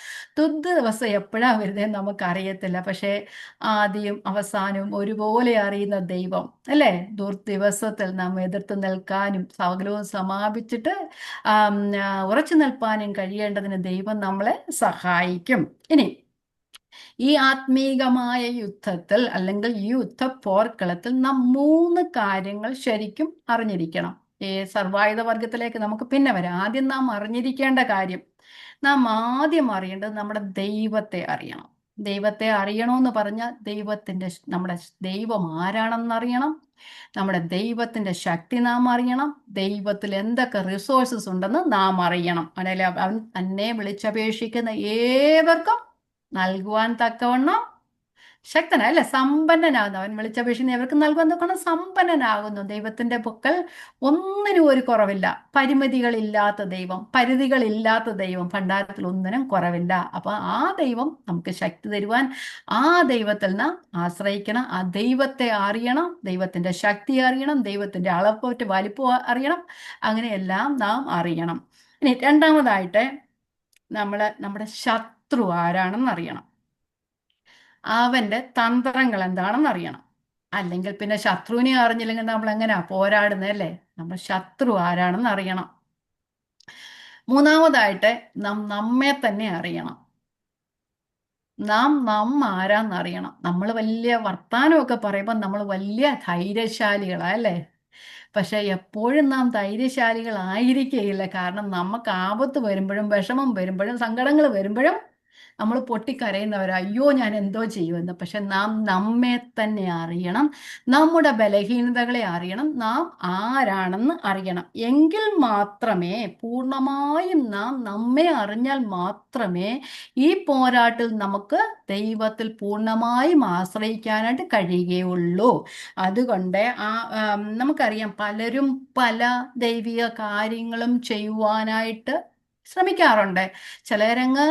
ദിവസം എപ്പോഴാണ് വരുന്നതെന്ന് നമുക്കറിയത്തില്ല, പക്ഷേ ആദ്യം അവസാനവും ഒരുപോലെ അറിയുന്ന ദൈവം, അല്ലേ? ദിവസത്തിൽ നാം എതിർത്ത് നിൽക്കാനും സകലവും സമാപിച്ചിട്ട് ഉറച്ചു നിൽപ്പാനും കഴിയേണ്ടതിന് ദൈവം നമ്മളെ സഹായിക്കും. ഇനി ഈ ആത്മീകമായ യുദ്ധത്തിൽ അല്ലെങ്കിൽ ഈ യുദ്ധ പോർക്കളത്തിൽ നാം 3 കാര്യങ്ങൾ ശരിക്കും അറിഞ്ഞിരിക്കണം. ഈ സർവായുധ വർഗത്തിലേക്ക് നമുക്ക് പിന്നെ വരാം. ആദ്യം നാം അറിഞ്ഞിരിക്കേണ്ട കാര്യം, നാം ആദ്യം അറിയേണ്ടത് നമ്മുടെ ദൈവത്തെ അറിയണം. ദൈവത്തെ അറിയണമെന്ന് പറഞ്ഞാൽ നമ്മുടെ ദൈവം ആരാണെന്നറിയണം, നമ്മുടെ ദൈവത്തിന്റെ ശക്തി നാം അറിയണം, ദൈവത്തിൽ എന്തൊക്കെ റിസോഴ്സസ് ഉണ്ടെന്ന് നാം അറിയണം. അല്ലെങ്കിൽ അവൻ തന്നെ വിളിച്ചപേക്ഷിക്കുന്ന ഏവർക്കും നൽകുവാൻ തക്കവണ്ണം ശക്തനായ, അല്ലെ? സമ്പന്നനാകുന്നു. അവൻ വിളിച്ചപേക്ഷിക്കുന്ന എവർക്ക് നൽകുവാൻ തക്കവണ്ണം സമ്പന്നനാകുന്നു. ദൈവത്തിന്റെ പക്കൽ ഒന്നിനും ഒരു കുറവില്ല. പരിമിതികളില്ലാത്ത ദൈവം, പരിധികളില്ലാത്ത ദൈവം, ഭണ്ഡാരത്തിൽ ഒന്നിനും കുറവില്ല. അപ്പൊ ആ ദൈവം നമുക്ക് ശക്തി തരുവാൻ ആ ദൈവത്തിൽ നാം ആശ്രയിക്കണം. ആ ദൈവത്തെ അറിയണം, ദൈവത്തിന്റെ ശക്തി അറിയണം, ദൈവത്തിന്റെ അളപ്പറ്റ വലിപ്പം അറിയണം. അങ്ങനെയെല്ലാം നാം അറിയണം. ഇനി രണ്ടാമതായിട്ട് നമ്മുടെ ശത്രു ആരാണെന്ന് അറിയണം. അവന്റെ തന്ത്രങ്ങൾ എന്താണെന്ന് അറിയണം. അല്ലെങ്കിൽ പിന്നെ ശത്രുവിനെ അറിഞ്ഞില്ലെങ്കിൽ നമ്മൾ എങ്ങനെയാ പോരാടുന്നത്, അല്ലേ? നമ്മൾ ശത്രു ആരാണെന്ന് അറിയണം. മൂന്നാമതായിട്ട് നാം നമ്മെ തന്നെ അറിയണം. നാം ആരാന്നറിയണം. നമ്മൾ വലിയ വർത്താനമൊക്കെ പറയുമ്പോൾ നമ്മൾ വലിയ ധൈര്യശാലികളാ, അല്ലേ? പക്ഷെ എപ്പോഴും നാം ധൈര്യശാലികളായിരിക്കുകയില്ല. കാരണം നമുക്ക് ആപത്ത് വരുമ്പോഴും വിഷമം വരുമ്പോഴും സങ്കടങ്ങൾ വരുമ്പോഴും നമ്മൾ പൊട്ടിക്കരയുന്നവരാ, അയ്യോ ഞാൻ എന്തോ ചെയ്യുമെന്ന്. പക്ഷെ നാം നമ്മെ തന്നെ അറിയണം, നമ്മുടെ ബലഹീനതകളെ അറിയണം, നാം ആരാണെന്ന് അറിയണം. എങ്കിൽ മാത്രമേ, പൂർണ്ണമായും നാം നമ്മെ അറിഞ്ഞാൽ മാത്രമേ ഈ പോരാട്ടിൽ നമുക്ക് ദൈവത്തിൽ പൂർണ്ണമായും ആശ്രയിക്കാനായിട്ട് കഴിയുകയുള്ളൂ. അതുകൊണ്ട് നമുക്കറിയാം, പലരും പല ദൈവിക കാര്യങ്ങളും ചെയ്യുവാനായിട്ട് ശ്രമിക്കാറുണ്ട്. ചിലരങ്ങ്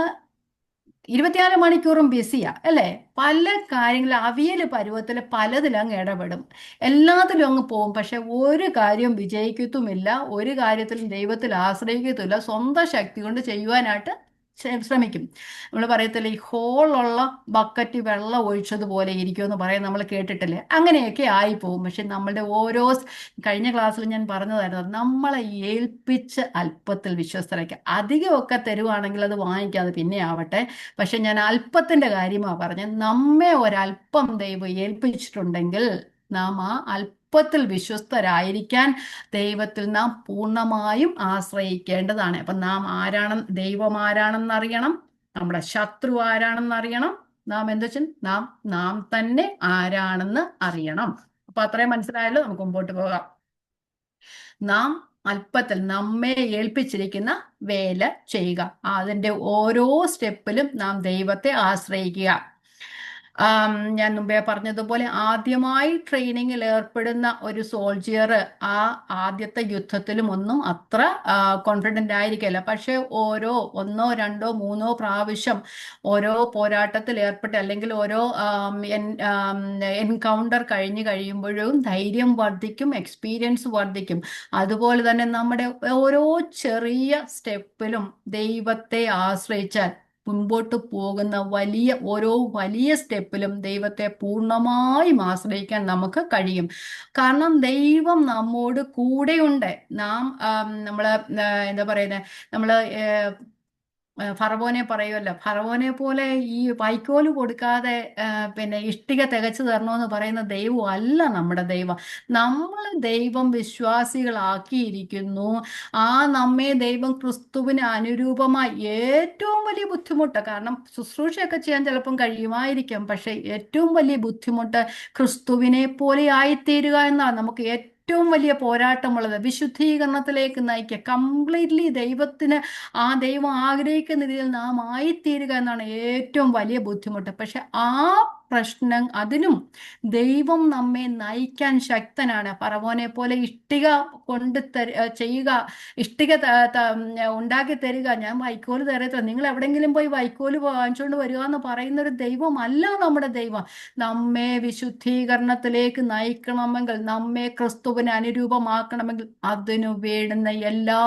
24 മണിക്കൂറും ബിസിയാ, അല്ലേ? പല കാര്യങ്ങളും അവിയൽ പരുവത്തിൽ പലതിലങ്ങ് ഇടപെടും, എല്ലാത്തിലും അങ്ങ് പോകും. പക്ഷെ ഒരു കാര്യം വിജയിക്കത്തുമില്ല, ഒരു കാര്യത്തിലും ദൈവത്തിൽ ആശ്രയിക്കത്തുമില്ല. സ്വന്തം ശക്തി കൊണ്ട് ചെയ്യുവാനായിട്ട് ശ്രമിക്കും. നമ്മൾ പറയത്തില്ലേ, ഈ ഹോളുള്ള ബക്കറ്റ് വെള്ളം ഒഴിച്ചതുപോലെ ഇരിക്കുമെന്ന് പറയാൻ നമ്മൾ കേട്ടിട്ടില്ലേ? അങ്ങനെയൊക്കെ ആയിപ്പോവും. പക്ഷെ നമ്മളുടെ കഴിഞ്ഞ ക്ലാസ്സിൽ ഞാൻ പറഞ്ഞതായിരുന്നു, നമ്മളെ ഏൽപ്പിച്ച് അല്പത്തിൽ വിശ്വസ്തരാക്കുക. അധികമൊക്കെ തരുവാണെങ്കിൽ അത് വാങ്ങിക്കാതെ പിന്നെ ആവട്ടെ. പക്ഷെ ഞാൻ അല്പത്തിന്റെ കാര്യമാണ് പറഞ്ഞത്. നമ്മെ ഒരല്പം ദൈവം ഏൽപ്പിച്ചിട്ടുണ്ടെങ്കിൽ നാം ആ അല്പത്തിൽ വിശ്വസ്തരായിരിക്കാൻ ദൈവത്തിൽ നാം പൂർണ്ണമായും ആശ്രയിക്കേണ്ടതാണ്. അപ്പം ദൈവം ആരാണെന്ന് അറിയണം, നമ്മുടെ ശത്രു ആരാണെന്ന് അറിയണം, നാം എന്താ വെച്ചാൽ നാം തന്നെ ആരാണെന്ന് അറിയണം. അപ്പൊ അത്രയും മനസ്സിലായല്ലോ, നമുക്ക് മുമ്പോട്ട് പോകാം. നാം അല്പത്തിൽ നമ്മെ ഏൽപ്പിച്ചിരിക്കുന്ന വേല ചെയ്യുക. അതിന്റെ ഓരോ സ്റ്റെപ്പിലും നാം ദൈവത്തെ ആശ്രയിക്കുക. ഞാൻ മുമ്പേ പറഞ്ഞതുപോലെ, ആദ്യമായി ട്രെയിനിങ്ങിൽ ഏർപ്പെടുന്ന ഒരു സോൾജിയർ ആ ആദ്യത്തെ യുദ്ധത്തിലും ഒന്നും അത്ര കോൺഫിഡൻ്റ് ആയിരിക്കില്ല. പക്ഷെ ഒന്നോ രണ്ടോ മൂന്നോ പ്രാവശ്യം ഓരോ പോരാട്ടത്തിൽ ഏർപ്പെട്ട് അല്ലെങ്കിൽ ഓരോ എൻകൗണ്ടർ കഴിഞ്ഞ് കഴിയുമ്പോഴും ധൈര്യം വർദ്ധിക്കും, എക്സ്പീരിയൻസ് വർദ്ധിക്കും. അതുപോലെ തന്നെ നമ്മുടെ ഓരോ ചെറിയ സ്റ്റെപ്പിലും ദൈവത്തെ ആശ്രയിച്ചാൽ മുൻപോട്ട് പോകുന്ന ഓരോ വലിയ സ്റ്റെപ്പിലും ദൈവത്തെ പൂർണ്ണമായും ആശ്രയിക്കാൻ നമുക്ക് കഴിയും. കാരണം ദൈവം നമ്മോട് കൂടെയുണ്ട്. നാം നമ്മള് എന്താ പറയുന്നത്, നമ്മള് ഫറവോനെ പറയുമല്ലോ, ഫറവോനെ പോലെ ഈ വൈക്കോല് കൊടുക്കാതെ പിന്നെ ഇഷ്ടിക തികച്ചു തരണമെന്ന് പറയുന്ന ദൈവം അല്ല നമ്മുടെ ദൈവം. നമ്മൾ ദൈവം വിശ്വാസികളാക്കിയിരിക്കുന്നു. ആ നമ്മെ ദൈവം ക്രിസ്തുവിന് അനുരൂപമായി ഏറ്റവും വലിയ ബുദ്ധിമുട്ട്, കാരണം ശുശ്രൂഷയൊക്കെ ചെയ്യാൻ ചിലപ്പം കഴിയുമായിരിക്കാം, പക്ഷെ ഏറ്റവും വലിയ ബുദ്ധിമുട്ട് ക്രിസ്തുവിനെ പോലെ ആയിത്തീരുക എന്നാണ്. നമുക്ക് ഏറ്റവും വലിയ പോരാട്ടമുള്ളത് വിശുദ്ധീകരണത്തിലേക്ക് നയിക്കുക, കംപ്ലീറ്റ്ലി ദൈവത്തിന്, ആ ദൈവം ആഗ്രഹിക്കുന്ന രീതിയിൽ നാം ആയിത്തീരുക എന്നാണ് ഏറ്റവും വലിയ ബുദ്ധിമുട്ട്. പക്ഷെ ആ പ്രശ്നം, അതിനും ദൈവം നമ്മെ നയിക്കാൻ ശക്തനാണ്. ഫറവോനെ പോലെ ഇഷ്ടിക കൊണ്ട് ചെയ്യുക, ഇഷ്ടിക ഉണ്ടാക്കി തരിക, ഞാൻ വൈക്കോല് തരത്തില്ല, നിങ്ങൾ എവിടെയെങ്കിലും പോയി വൈക്കോല് വാങ്ങിച്ചുകൊണ്ട് വരിക എന്ന് പറയുന്ന ഒരു ദൈവമല്ല നമ്മുടെ ദൈവം. നമ്മെ വിശുദ്ധീകരണത്തിലേക്ക് നയിക്കണമെങ്കിൽ, നമ്മെ ക്രിസ്തുവിന് അനുരൂപമാക്കണമെങ്കിൽ അതിനു വേണ്ടുന്ന എല്ലാ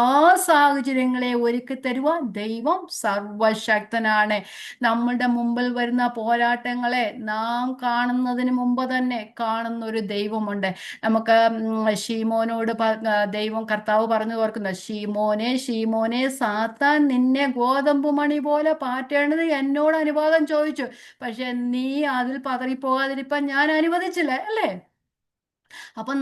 സാഹചര്യങ്ങളെയും ഒരുക്കി തരുവാൻ ദൈവം സർവശക്തനാണ്. നമ്മളുടെ മുമ്പിൽ വരുന്ന പോരാട്ടങ്ങളെ നാം കാണുന്നതിന് മുമ്പ് തന്നെ കാണുന്ന ഒരു ദൈവമുണ്ട്. നമുക്ക് ശീമോനോട് ദൈവം, കർത്താവ് പറഞ്ഞു ഓർക്കുന്ന, ശീമോനെ ശീമോനെ, സാത്താൻ നിന്നെ ഗോതമ്പ് മണി പോലെ പാറ്റേണ്ടത് എന്നോട് അനുവാദം ചോദിച്ചു, പക്ഷെ നീ അതിൽ പതറിപ്പോകാതിരിക്കാൻ ഞാൻ അനുവദിച്ചില്ല, അല്ലേ? അപ്പൊ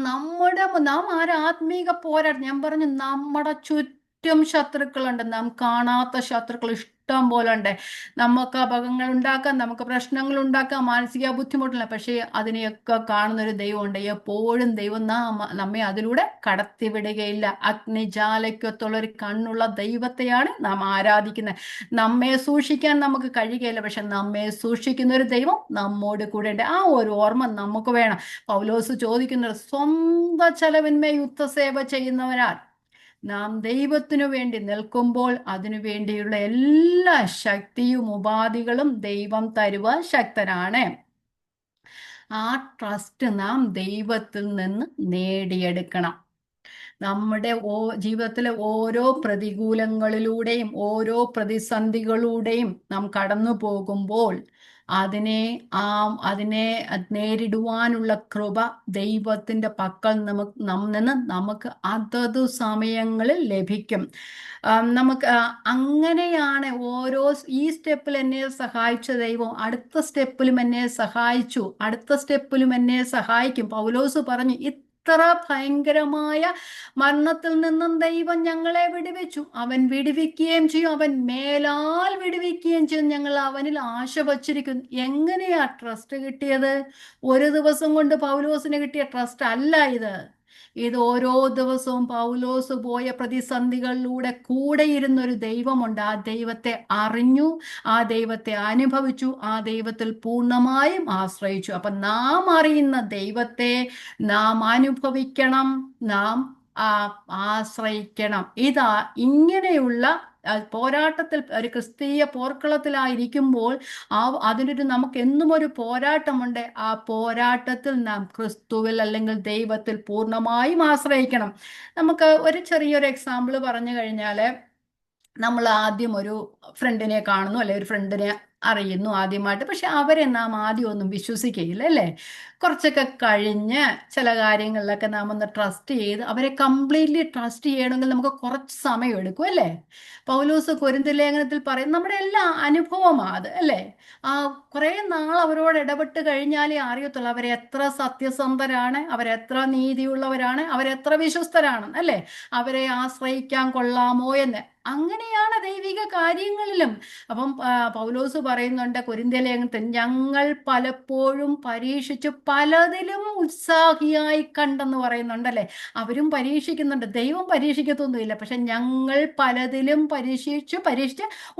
നാം ആത്മീക പോരാട്ടം, ഞാൻ പറഞ്ഞു, നമ്മുടെ ചുറ്റും ശത്രുക്കളുണ്ട്, നാം കാണാത്ത ശത്രുക്കൾ ഇഷ്ടം പോലെ ഉണ്ട്. നമുക്ക് അപകടങ്ങൾ ഉണ്ടാക്കാം, നമുക്ക് പ്രശ്നങ്ങൾ ഉണ്ടാക്കാം, മാനസിക ബുദ്ധിമുട്ടില്ല, പക്ഷേ അതിനെയൊക്കെ കാണുന്ന ഒരു ദൈവമുണ്ട്. എപ്പോഴും ദൈവം നമ്മെ അതിലൂടെ കടത്തിവിടുകയില്ല. അഗ്നിജാലയ്ക്കൊത്തുള്ള ഒരു കണ്ണുള്ള ദൈവത്തെയാണ് നാം ആരാധിക്കുന്നത്. നമ്മെ സൂക്ഷിക്കാൻ നമുക്ക് കഴിയുകയില്ല, പക്ഷെ നമ്മെ സൂക്ഷിക്കുന്ന ഒരു ദൈവം നമ്മോട് കൂടെ ഉണ്ട്. ആ ഒരു ഓർമ്മ നമുക്ക് വേണം. പൗലോസ് ചോദിക്കുന്നത്, സ്വന്തം ചെലവിന്മേൽ യുദ്ധസേവ ചെയ്യുന്നവരാൽ നാം ദൈവത്തിനു വേണ്ടി നിൽക്കുമ്പോൾ അതിനു വേണ്ടിയുള്ള എല്ലാ ശക്തിയും ഉപാധികളും ദൈവം തരുവാൻ ശക്തനാണ്. ആ ട്രസ്റ്റ് നാം ദൈവത്തിൽ നിന്ന് നേടിയെടുക്കണം. നമ്മുടെ ജീവിതത്തിലെ ഓരോ പ്രതികൂലങ്ങളിലൂടെയും ഓരോ പ്രതിസന്ധികളിലൂടെയും നാം കടന്നു പോകുമ്പോൾ അതിനെ നേരിടുവാനുള്ള കൃപ ദൈവത്തിൻ്റെ പക്കൽ നിന്ന് നമുക്ക് അതത് സമയങ്ങളിൽ ലഭിക്കും. നമുക്ക് അങ്ങനെയാണ് ഈ സ്റ്റെപ്പിൽ എന്നെ സഹായിച്ച ദൈവം അടുത്ത സ്റ്റെപ്പിലും എന്നെ സഹായിച്ചു, അടുത്ത സ്റ്റെപ്പിലും എന്നെ സഹായിക്കും. പൗലോസ് പറഞ്ഞു, ഇത്ര ഭയങ്കരമായ മരണത്തിൽ നിന്നും ദൈവം ഞങ്ങളെ വിടുവിച്ചു, അവൻ വിടുവിക്കുകയും ചെയ്യും, അവൻ മേലാൽ വിടുവിക്കുകയും ചെയ്യും, ഞങ്ങൾ അവനിൽ ആശ വച്ചിരിക്കുന്നു. എങ്ങനെയാ ട്രസ്റ്റ് കിട്ടിയത്? ഒരു ദിവസം കൊണ്ട് പൗലോസിന് കിട്ടിയ ട്രസ്റ്റ് അല്ല ഇത് ഓരോ ദിവസവും പൗലോസ് പോയ പ്രതിസന്ധികളിലൂടെ കൂടെ ഇരുന്നൊരു ദൈവമുണ്ട്. ആ ദൈവത്തെ അറിഞ്ഞു, ആ ദൈവത്തെ അനുഭവിച്ചു, ആ ദൈവത്തിൽ പൂർണ്ണമായും ആശ്രയിച്ചു. അപ്പൊ നാം അറിയുന്ന ദൈവത്തെ നാം അനുഭവിക്കണം, നാം ആശ്രയിക്കണം. ഇങ്ങനെയുള്ള പോരാട്ടത്തിൽ, ഒരു ക്രിസ്തീയ പോർക്കളത്തിലായിരിക്കുമ്പോൾ നമുക്ക് എന്നും ഒരു പോരാട്ടമുണ്ട്. ആ പോരാട്ടത്തിൽ നാം ക്രിസ്തുവിൽ അല്ലെങ്കിൽ ദൈവത്തിൽ പൂർണ്ണമായും ആശ്രയിക്കണം. നമുക്ക് ഒരു ചെറിയൊരു എക്സാമ്പിൾ പറഞ്ഞു കഴിഞ്ഞാൽ, നമ്മൾ ആദ്യം ഒരു ഫ്രണ്ടിനെ കാണുന്നു, അല്ലെ ഒരു ഫ്രണ്ടിനെ അറിയുന്നു ആദ്യമായിട്ട്, പക്ഷെ അവരെ നാം ആദ്യം ഒന്നും വിശ്വസിക്കുകയില്ല, അല്ലേ? കുറച്ചൊക്കെ കഴിഞ്ഞ് ചില കാര്യങ്ങളിലൊക്കെ നാം ഒന്ന് ട്രസ്റ്റ് ചെയ്ത് അവരെ കംപ്ലീറ്റ്ലി ട്രസ്റ്റ് ചെയ്യണമെങ്കിൽ നമുക്ക് കുറച്ച് സമയം എടുക്കും, അല്ലേ? പൗലോസ് കൊരിന്ത്യർ ലേഖനത്തിൽ പറയും, നമ്മുടെ എല്ലാ അനുഭവമാണ് അത്, അല്ലേ? കുറേ നാൾ അവരോട് ഇടപെട്ട് കഴിഞ്ഞാലേ അറിയത്തുള്ളൂ അവരെത്ര സത്യസന്ധരാണ്, അവരെത്ര നീതിയുള്ളവരാണ്, അവരെത്ര വിശ്വസ്തരാണ്, അല്ലേ? അവരെ ആശ്രയിക്കാൻ കൊള്ളാമോ എന്ന്. അങ്ങനെയാണ് ദൈവിക കാര്യങ്ങളിലും. അപ്പം പൗലോസ് പറയുന്നുണ്ട് കൊരിന്ത്യർ ലേഖനത്തിൽ, ഞങ്ങൾ പലപ്പോഴും പരീക്ഷിച്ച് പലതിലും ഉത്സാഹിയായി കണ്ടെന്ന് പറയുന്നുണ്ടല്ലേ. അവരും പരീക്ഷിക്കുന്നുണ്ട്, ദൈവം പരീക്ഷിക്കത്തൊന്നുമില്ല, പക്ഷെ ഞങ്ങൾ പലതിലും പരീക്ഷിച്ച്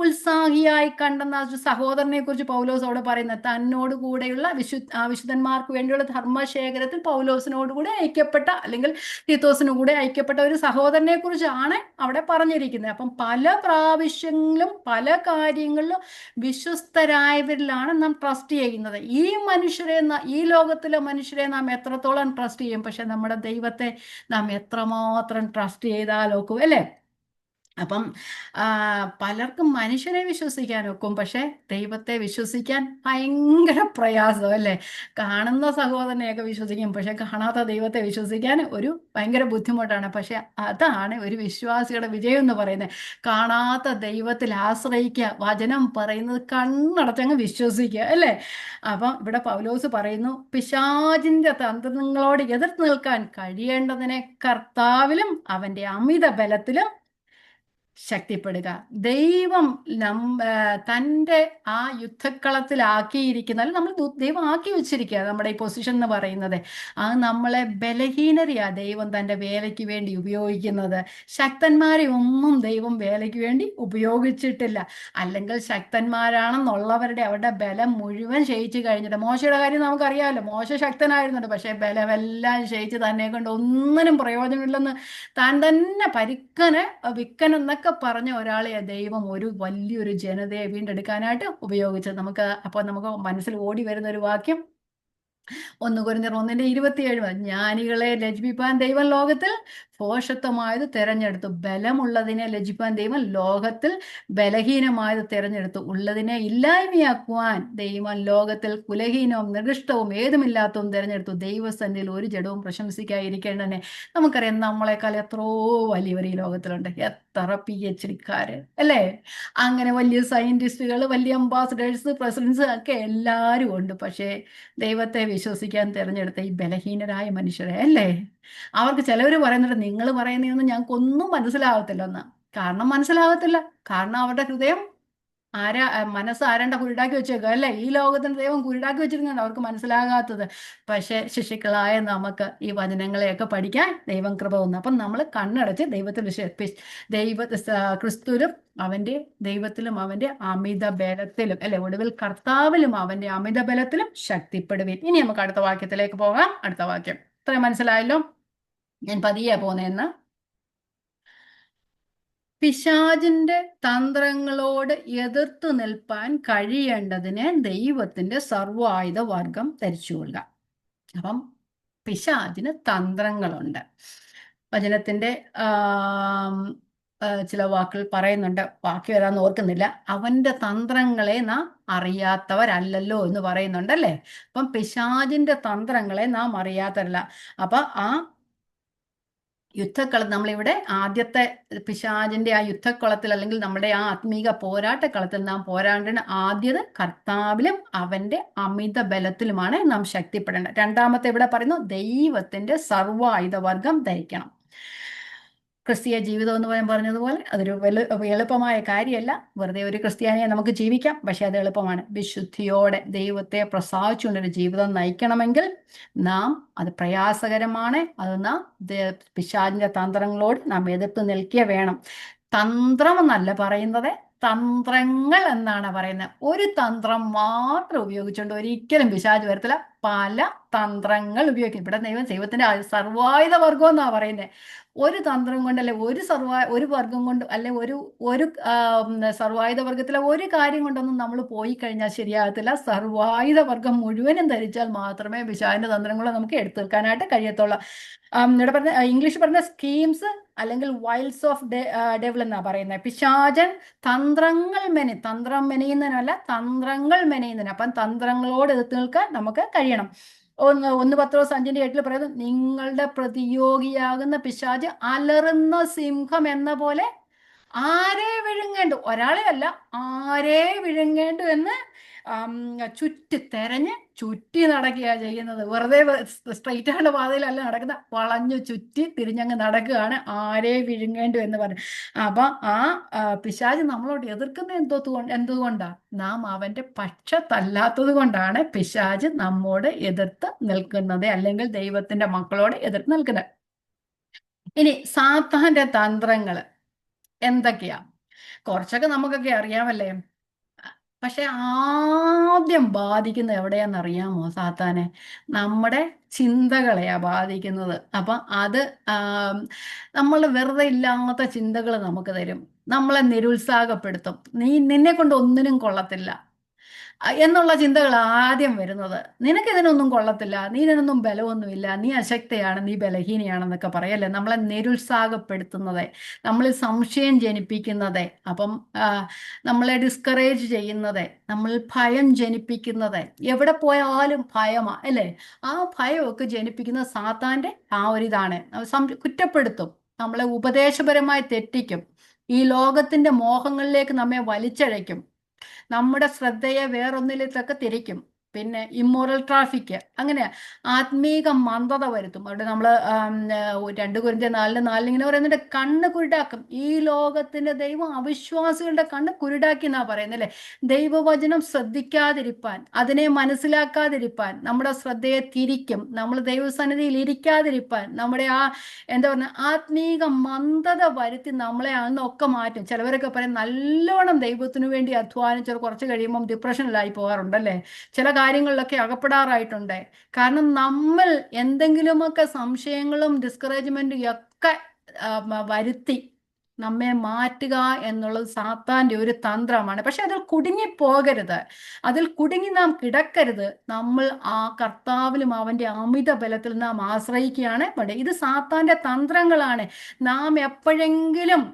ഉത്സാഹിയായി കണ്ടെന്ന സഹോദരനെ കുറിച്ച് പൗലോസ് അവിടെ പറയുന്നത്. തന്നോട് കൂടെയുള്ള വിശുദ്ധന്മാർക്ക് വേണ്ടിയുള്ള ധർമ്മശേഖരത്തിൽ പൗലോസിനോടുകൂടെ ഐക്യപ്പെട്ട, അല്ലെങ്കിൽ തീത്തോസിനു കൂടെ ഐക്യപ്പെട്ട ഒരു സഹോദരനെ കുറിച്ചാണ് അവിടെ പറഞ്ഞിരിക്കുന്നത്. അപ്പം പല പ്രാവശ്യങ്ങളിലും പല കാര്യങ്ങളിലും വിശ്വസ്തരായവരിലാണ് നാം ട്രസ്റ്റ് ചെയ്യുന്നത്. ഈ ലോകത്തിലെ മനുഷ്യരെ നാം എത്രത്തോളം ട്രസ്റ്റ് ചെയ്യും, പക്ഷെ നമ്മുടെ ദൈവത്തെ നാം എത്രമാത്രം ട്രസ്റ്റ് ചെയ്താൽ നോക്കും, അല്ലേ? അപ്പം ആ, പലർക്കും മനുഷ്യരെ വിശ്വസിക്കാൻ ഒക്കും, പക്ഷെ ദൈവത്തെ വിശ്വസിക്കാൻ ഭയങ്കര പ്രയാസം അല്ലേ? കാണുന്ന സഹോദരനെയൊക്കെ വിശ്വസിക്കും, പക്ഷെ കാണാത്ത ദൈവത്തെ വിശ്വസിക്കാൻ ഒരു ഭയങ്കര ബുദ്ധിമുട്ടാണ്. പക്ഷെ അതാണ് ഒരു വിശ്വാസിയുടെ വിജയം എന്ന് പറയുന്നത്. കാണാത്ത ദൈവത്തിൽ ആശ്രയിക്കുക, വചനം പറയുന്നത് കണ്ണടച്ചങ്ങ് വിശ്വസിക്കുക അല്ലേ? അപ്പം ഇവിടെ പൗലോസ് പറയുന്നു, പിശാചിന്റെ തന്ത്രങ്ങളോട് എതിർത്ത് നിൽക്കാൻ കഴിയേണ്ടതിനെ കർത്താവിലും അവന്റെ അമിത ബലത്തിലും ശക്തിപ്പെടുക. ദൈവം തൻ്റെ ആ യുദ്ധക്കളത്തിലാക്കിയിരിക്കുന്ന, അല്ല നമ്മൾ ദൈവം ആക്കി വെച്ചിരിക്കുക നമ്മുടെ ഈ പൊസിഷൻ എന്ന് പറയുന്നത്. അത് നമ്മളെ ബലഹീനരെയാ ദൈവം തൻ്റെ വേലയ്ക്ക് വേണ്ടി ഉപയോഗിക്കുന്നത്. ശക്തന്മാരെ ഒന്നും ദൈവം വേലയ്ക്ക് വേണ്ടി ഉപയോഗിച്ചിട്ടില്ല. അല്ലെങ്കിൽ ശക്തന്മാരാണെന്നുള്ളവരുടെ അവരുടെ ബലം മുഴുവൻ ക്ഷയിച്ചു കഴിഞ്ഞിട്ട്, മോശയുടെ കാര്യം നമുക്കറിയാമല്ലോ. മോശ ശക്തനായിരുന്നുണ്ട്, പക്ഷേ ബലമെല്ലാം ക്ഷയിച്ച് തന്നെ കൊണ്ട് ഒന്നിനും പ്രയോജനമില്ലെന്ന് താൻ തന്നെ പരിക്കന് വിക്കൻ എന്നൊക്കെ പറഞ്ഞ ഒരാളെ ദൈവം ഒരു വലിയൊരു ജനതയെ വീണ്ടെടുക്കാനായിട്ട് ഉപയോഗിച്ചത്. നമുക്ക് മനസ്സിൽ ഓടി വരുന്ന ഒരു വാക്യം 1 Corinthians 1:27 ജ്ഞാനികളെ ലജ്ജിപ്പാൻ ദൈവം ലോകത്തിൽ ഭോഷത്വമായത് തിരഞ്ഞെടുത്തു, ബലമുള്ളതിനെ ലജ്ജിപ്പാൻ ദൈവം ലോകത്തിൽ ബലഹീനമായത് തിരഞ്ഞെടുത്തു, ഉള്ളതിനെ ഇല്ലായ്മയാക്കുവാൻ ദൈവം ലോകത്തിൽ കുലഹീനവും നികൃഷ്ടവും ഏതുമില്ലാത്തതും തിരഞ്ഞെടുത്തു. ദൈവസന്നിധിയിൽ ഒരു ജഡവും പ്രശംസിക്കാതിരിക്കേണ്ടതന്നെ. നമുക്കറിയാം നമ്മളെക്കാൾ എത്രയോ വലിയവർ ഈ ലോകത്തിലുണ്ട്, എത്ര PhD അല്ലേ? അങ്ങനെ വലിയ സയന്റിസ്റ്റുകൾ, വലിയ അംബാസഡേഴ്സ്, പ്രസിഡൻസ് ഒക്കെ എല്ലാവരും ഉണ്ട്. പക്ഷേ ദൈവത്തെ വിശ്വസിക്കാൻ തിരഞ്ഞെടുത്ത ഈ ബലഹീനരായ മനുഷ്യരെ അല്ലേ, അവർക്ക് ചിലവർ പറയുന്നുണ്ട്, നിങ്ങൾ പറയുന്നതൊന്നും ഞങ്ങൾക്കൊന്നും മനസ്സിലാകത്തില്ലെന്ന്. കാരണം മനസ്സിലാകത്തില്ല, കാരണം അവരുടെ ഹൃദയം മനസ്സ് ആരാണ്ട കുരുടാക്കി വെച്ചേക്കുക അല്ലേ? ഈ ലോകത്തിന് ദൈവം കുരുടാക്കി വെച്ചിരുന്നുണ്ട്, അവർക്ക് മനസ്സിലാകാത്തത്. പക്ഷെ ശിശുക്കളായ നമുക്ക് ഈ വചനങ്ങളെയൊക്കെ പഠിക്കാൻ ദൈവം കൃപ തന്നു. അപ്പം നമ്മൾ കണ്ണടച്ച് ദൈവത്തിൽ ക്രിസ്തുവിലും അവന്റെ ദൈവത്തിലും അവന്റെ അമിത ബലത്തിലും അല്ലെ, ഒടുവിൽ കർത്താവിലും അവന്റെ അമിത ബലത്തിലും ശക്തിപ്പെടുവിൻ. ഇനി നമുക്ക് അടുത്ത വാക്യത്തിലേക്ക് പോകാം. അടുത്ത വാക്യം ഇത്രയും മനസ്സിലായല്ലോ? ഞാൻ പതിയെ പോന്നേന്ന്. പിശാചിന്റെ തന്ത്രങ്ങളോട് എതിർത്തു നിൽപ്പാൻ കഴിയേണ്ടതിന് ദൈവത്തിന്റെ സർവായുധ വർഗം ധരിച്ചുകൊള്ളുക. അപ്പം പിശാചിന് തന്ത്രങ്ങളുണ്ട്. വചനത്തിന്റെ ചില വാക്കുകൾ പറയുന്നുണ്ട്, വാക്യം ഏതാന്ന് ഓർക്കുന്നില്ല. അവന്റെ തന്ത്രങ്ങളെ നാം അറിയാത്തവരല്ലല്ലോ എന്ന് പറയുന്നുണ്ടല്ലേ. അപ്പം പിശാചിന്റെ തന്ത്രങ്ങളെ നാം അറിയാത്തവരല്ല. അപ്പൊ ആ യുദ്ധക്കളത്തിൽ നമ്മളിവിടെ ആദ്യത്തെ പിശാചിന്റെ ആ യുദ്ധക്കളത്തിൽ, അല്ലെങ്കിൽ നമ്മുടെ ആ ആത്മീക പോരാട്ടക്കളത്തിൽ നാം പോരാടേണ്ട ആദ്യത് കർത്താവിലും അവന്റെ അമിത ബലത്തിലുമാണ് നാം ശക്തിപ്പെടേണ്ടത്. രണ്ടാമത്തെ ഇവിടെ പറയുന്നു, ദൈവത്തിന്റെ സർവായുധ വർഗം ധരിക്കണം. ക്രിസ്തീയ ജീവിതം എന്ന് പറഞ്ഞതുപോലെ അതൊരു എളുപ്പമായ കാര്യമല്ല. വെറുതെ ഒരു ക്രിസ്ത്യാനിയെ നമുക്ക് ജീവിക്കാം, പക്ഷെ അത് എളുപ്പമാണ്. വിശുദ്ധിയോടെ ദൈവത്തെ പ്രസാദിച്ചുകൊണ്ടൊരു ജീവിതം നയിക്കണമെങ്കിൽ അത് പ്രയാസകരമാണ്. അത് നാം പിശാചിന്റെ തന്ത്രങ്ങളോട് നാം എതിർത്ത് നിൽക്കുക വേണം. തന്ത്രം എന്നല്ല പറയുന്നത്, തന്ത്രങ്ങൾ എന്നാണ് പറയുന്നത്. ഒരു തന്ത്രം മാത്രം ഉപയോഗിച്ചുകൊണ്ട് ഒരിക്കലും പിശാച് വരത്തില്ല. പല തന്ത്രങ്ങൾ ഉപയോഗിക്കും. ഇവിടെ ദൈവത്തിന്റെ സർവായുധ വർഗം എന്നാ പറയുന്നത്. ഒരു തന്ത്രം കൊണ്ട്, അല്ലെ ഒരു വർഗം കൊണ്ട്, അല്ലെ ഒരു സർവായുധ വർഗത്തിലെ ഒരു കാര്യം കൊണ്ടൊന്നും നമ്മൾ പോയി കഴിഞ്ഞാൽ ശരിയാകത്തില്ല. സർവായുധ വർഗം മുഴുവനും ധരിച്ചാൽ മാത്രമേ പിശാചിന്റെ തന്ത്രങ്ങളെ നമുക്ക് എടുത്തെടുക്കാനായിട്ട് കഴിയത്തുള്ളൂ. ഇവിടെ പറഞ്ഞ ഇംഗ്ലീഷ് പറഞ്ഞ സ്കീംസ് അല്ലെങ്കിൽ വൈൽസ് ഓഫ് ഡെവിൾ എന്നാ പറയുന്നത്. പിശാചൻ തന്ത്രം മെനയുന്നതിനല്ല, തന്ത്രങ്ങൾ മെനയുന്നതിന്. അപ്പം തന്ത്രങ്ങളോട് എതിർത്ത് നിൽക്കാൻ നമുക്ക് കഴിയണം. 1 Petrus 5:8 പറയുന്നത്, നിങ്ങളുടെ പ്രതിയോഗിയാകുന്ന പിശാച് അലറുന്ന സിംഹം എന്ന പോലെ ആരെ വിഴുങ്ങേണ്ടു, ഒരാളെ അല്ല, ആരെ വിഴുങ്ങേണ്ടു എന്ന് ചുറ്റി നടക്കുക ചെയ്യുന്നത്. വെറുതെ സ്ട്രൈറ്റ് ആയുള്ള പാതയിലല്ല നടക്കുന്ന, വളഞ്ഞു ചുറ്റി തിരിഞ്ഞങ്ങ് നടക്കുകയാണ്, ആരെ വിഴുങ്ങേണ്ടു എന്ന് പറഞ്ഞു. അപ്പൊ പിശാച് നമ്മളോട് എതിർക്കുന്ന എന്തുകൊണ്ടാ? നാം അവന്റെ പക്ഷത്തല്ലാത്തത് കൊണ്ടാണ് പിശാച് നമ്മോട് എതിർത്ത് നിൽക്കുന്നത്, അല്ലെങ്കിൽ ദൈവത്തിന്റെ മക്കളോട് എതിർത്ത് നിൽക്കുന്നത്. ഇനി സാത്താന്റെ തന്ത്രങ്ങൾ എന്തൊക്കെയാ? കുറച്ചൊക്കെ നമുക്കൊക്കെ അറിയാമല്ലേ. പക്ഷെ ആദ്യം ബാധിക്കുന്ന എവിടെയാണെന്നറിയാമോ സാത്താനെ? നമ്മുടെ ചിന്തകളെയാ ബാധിക്കുന്നത്. അപ്പൊ അത് നമ്മൾ വെറുതെ ഇല്ലാത്ത ചിന്തകൾ നമുക്ക് തരും, നമ്മളെ നിരുത്സാഹപ്പെടുത്തും. നിന്നെ കൊണ്ട് ഒന്നിനും കൊള്ളത്തില്ല, എന്നുള്ള ചിന്തകൾ ആദ്യം വരുന്നത്. നിനക്കിതിനൊന്നും കൊള്ളത്തില്ല, നീ ഇതിനൊന്നും ബലമൊന്നുമില്ല, നീ അശക്തയാണ്, നീ ബലഹീനയാണെന്നൊക്കെ പറയല്ലേ, നമ്മളെ നിരുത്സാഹപ്പെടുത്തുന്നത്, നമ്മളിൽ സംശയം ജനിപ്പിക്കുന്നത്, അപ്പം ആ, നമ്മളെ ഡിസ്കറേജ് ചെയ്യുന്നത്, നമ്മളിൽ ഭയം ജനിപ്പിക്കുന്നത്, എവിടെ പോയാലും ഭയമാ അല്ലേ? ആ ഭയമൊക്കെ ജനിപ്പിക്കുന്ന സാത്താൻ്റെ ആ ഒരിതാണ്. കുറ്റപ്പെടുത്തും, നമ്മളെ ഉപദേശപരമായി തെറ്റിക്കും, ഈ ലോകത്തിന്റെ മോഹങ്ങളിലേക്ക് നമ്മെ വലിച്ചഴയ്ക്കും, നമ്മുടെ ശ്രദ്ധയെ വേറൊന്നിലേക്കൊക്കെ തിരിക്കും. പിന്നെ ഇമ്മോറൽ ട്രാഫിക്, അങ്ങനെ ആത്മീക മന്ദത വരുത്തും. അവിടെ നമ്മൾ 2 Corinthians 4:4 ഇങ്ങനെ പറയുന്നുണ്ട്, കണ്ണ് കുരുടാക്കും. ഈ ലോകത്തിന്റെ ദൈവം അവിശ്വാസികളുടെ കണ്ണ് കുരുടാക്കി എന്നാ പറയുന്നത് അല്ലേ? ദൈവവചനം ശ്രദ്ധിക്കാതിരിപ്പാൻ, അതിനെ മനസ്സിലാക്കാതിരിപ്പാൻ, നമ്മുടെ ശ്രദ്ധയെ തിരിക്കും. നമ്മൾ ദൈവസന്നിധിയിൽ ഇരിക്കാതിരിപ്പാൻ, നമ്മുടെ ആ എന്താ പറയുക ആത്മീക മന്ദത വരുത്തി നമ്മളെ അന്നൊക്കെ മാറ്റും. ചിലവരൊക്കെ പറയും നല്ലോണം ദൈവത്തിനു വേണ്ടി അധ്വാനിച്ചവർ കുറച്ച് കഴിയുമ്പം ഡിപ്രഷനിലായി പോകാറുണ്ടല്ലേ, ചില കാര്യങ്ങളിലൊക്കെ അകപ്പെടാറായിട്ടുണ്ട്. കാരണം നമ്മൾ എന്തെങ്കിലുമൊക്കെ സംശയങ്ങളും ഡിസ്കറേജ്മെന്റും ഒക്കെ വരുത്തി നമ്മെ മാറ്റുക എന്നുള്ളത് സാത്താൻ്റെ ഒരു തന്ത്രമാണ്. പക്ഷെ അതിൽ കുടുങ്ങിപ്പോകരുത്, അതിൽ കുടുങ്ങി നാം കിടക്കരുത്. നമ്മൾ ആ കർത്താവിലും അവൻ്റെ അമിത ബലത്തിൽ നാം ആശ്രയിക്കുകയാണ് വേണ്ടത്. ഇത് സാത്താൻ്റെ തന്ത്രങ്ങളാണ്. നാം എപ്പോഴെങ്കിലും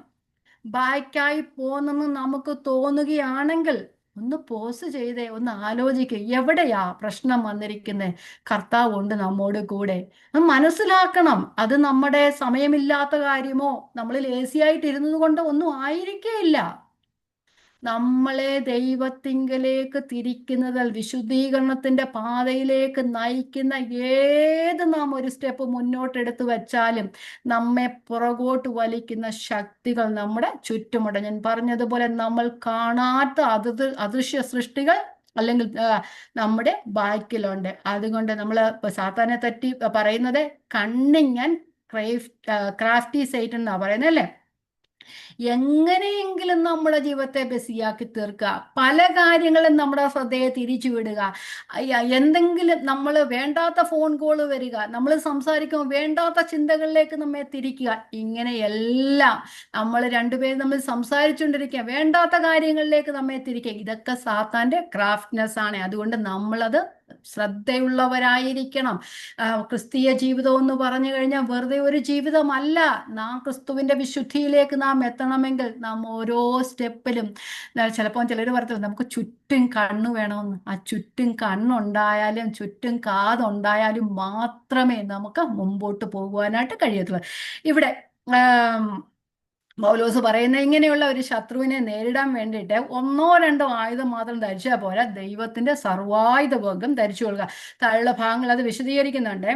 ബാക്കായി പോന്നെന്ന് നമുക്ക് തോന്നുകയാണെങ്കിൽ ഒന്ന് പോസ് ചെയ്തേ, ഒന്ന് ആലോചിക്കുക, എവിടെയാ പ്രശ്നം വന്നിരിക്കുന്നത്? കർത്താവ് ഉണ്ട് നമ്മോട് കൂടെ. അത് മനസ്സിലാക്കണം. അത് നമ്മുടെ സമയമില്ലാത്ത കാര്യമോ നമ്മളിൽ ലേസിയായിട്ട് ഇരുന്നത് കൊണ്ടോ ഒന്നും ആയിരിക്കേയില്ല. നമ്മളെ ദൈവത്തിങ്കലേക്ക് തിരിക്കുന്നതിൽ, വിശുദ്ധീകരണത്തിന്റെ പാതയിലേക്ക് നയിക്കുന്ന ഏത് നാം ഒരു സ്റ്റെപ്പ് മുന്നോട്ടെടുത്ത് വെച്ചാലും നമ്മെ പുറകോട്ട് വലിക്കുന്ന ശക്തികൾ നമ്മുടെ ചുറ്റുമുണ്ട്. ഞാൻ പറഞ്ഞതുപോലെ നമ്മൾ കാണാത്ത അദൃശ്യ സൃഷ്ടികൾ അല്ലെങ്കിൽ നമ്മുടെ ബാക്കിലുണ്ട്. അതുകൊണ്ട് നമ്മൾ സാത്താനെ പറ്റി പറയുന്നത് കണ്ണിങ് ആൻഡ് ക്രാഫ്റ്റി സൈറ്റൻ എന്നാ പറയുന്നത് അല്ലേ? എങ്ങനെയെങ്കിലും നമ്മുടെ ജീവിതത്തെ ബിസിയാക്കി തീർക്കുക, പല കാര്യങ്ങളും നമ്മുടെ ശ്രദ്ധയെ തിരിച്ചു വിടുക, എന്തെങ്കിലും നമ്മൾ വേണ്ടാത്ത ഫോൺ കോൾ വരിക, നമ്മൾ സംസാരിക്കുമ്പോൾ വേണ്ടാത്ത ചിന്തകളിലേക്ക് നമ്മെ തിരിക്കുക, ഇങ്ങനെയെല്ലാം നമ്മൾ രണ്ടുപേരും നമ്മൾ സംസാരിച്ചുകൊണ്ടിരിക്കുക, വേണ്ടാത്ത കാര്യങ്ങളിലേക്ക് നമ്മെ തിരിക്കുക. ഇതൊക്കെ സാത്താൻ്റെ ക്രാഫ്റ്റ്നെസ് ആണ്. അതുകൊണ്ട് നമ്മളത് ശ്രദ്ധയുള്ളവരായിരിക്കണം. ക്രിസ്തീയ ജീവിതം എന്ന് പറഞ്ഞു കഴിഞ്ഞാൽ വെറുതെ ഒരു ജീവിതമല്ല. നാം ക്രിസ്തുവിന്റെ വിശുദ്ധിയിലേക്ക് നാം എത്തണമെങ്കിൽ നാം ഓരോ സ്റ്റെപ്പിലും, ചിലപ്പോൾ ചിലർ പറഞ്ഞു നമുക്ക് ചുറ്റും കണ്ണ് വേണമെന്ന്. ആ ചുറ്റും കണ്ണുണ്ടായാലും ചുറ്റും കാതുണ്ടായാലും മാത്രമേ നമുക്ക് മുമ്പോട്ട് പോകുവാനായിട്ട് കഴിയത്തുള്ളൂ. ഇവിടെ പൗലോസ് പറയുന്ന ഇങ്ങനെയുള്ള ഒരു ശത്രുവിനെ നേരിടാൻ വേണ്ടിയിട്ട് 1-2 ആയുധം മാത്രം ധരിച്ചാൽ പോരാ, ദൈവത്തിന്റെ സർവായുധ വർഗം ധരിച്ചു കൊള്ളുക. താഴെയുള്ള ഭാഗങ്ങൾ അത് വിശദീകരിക്കുന്നുണ്ട്.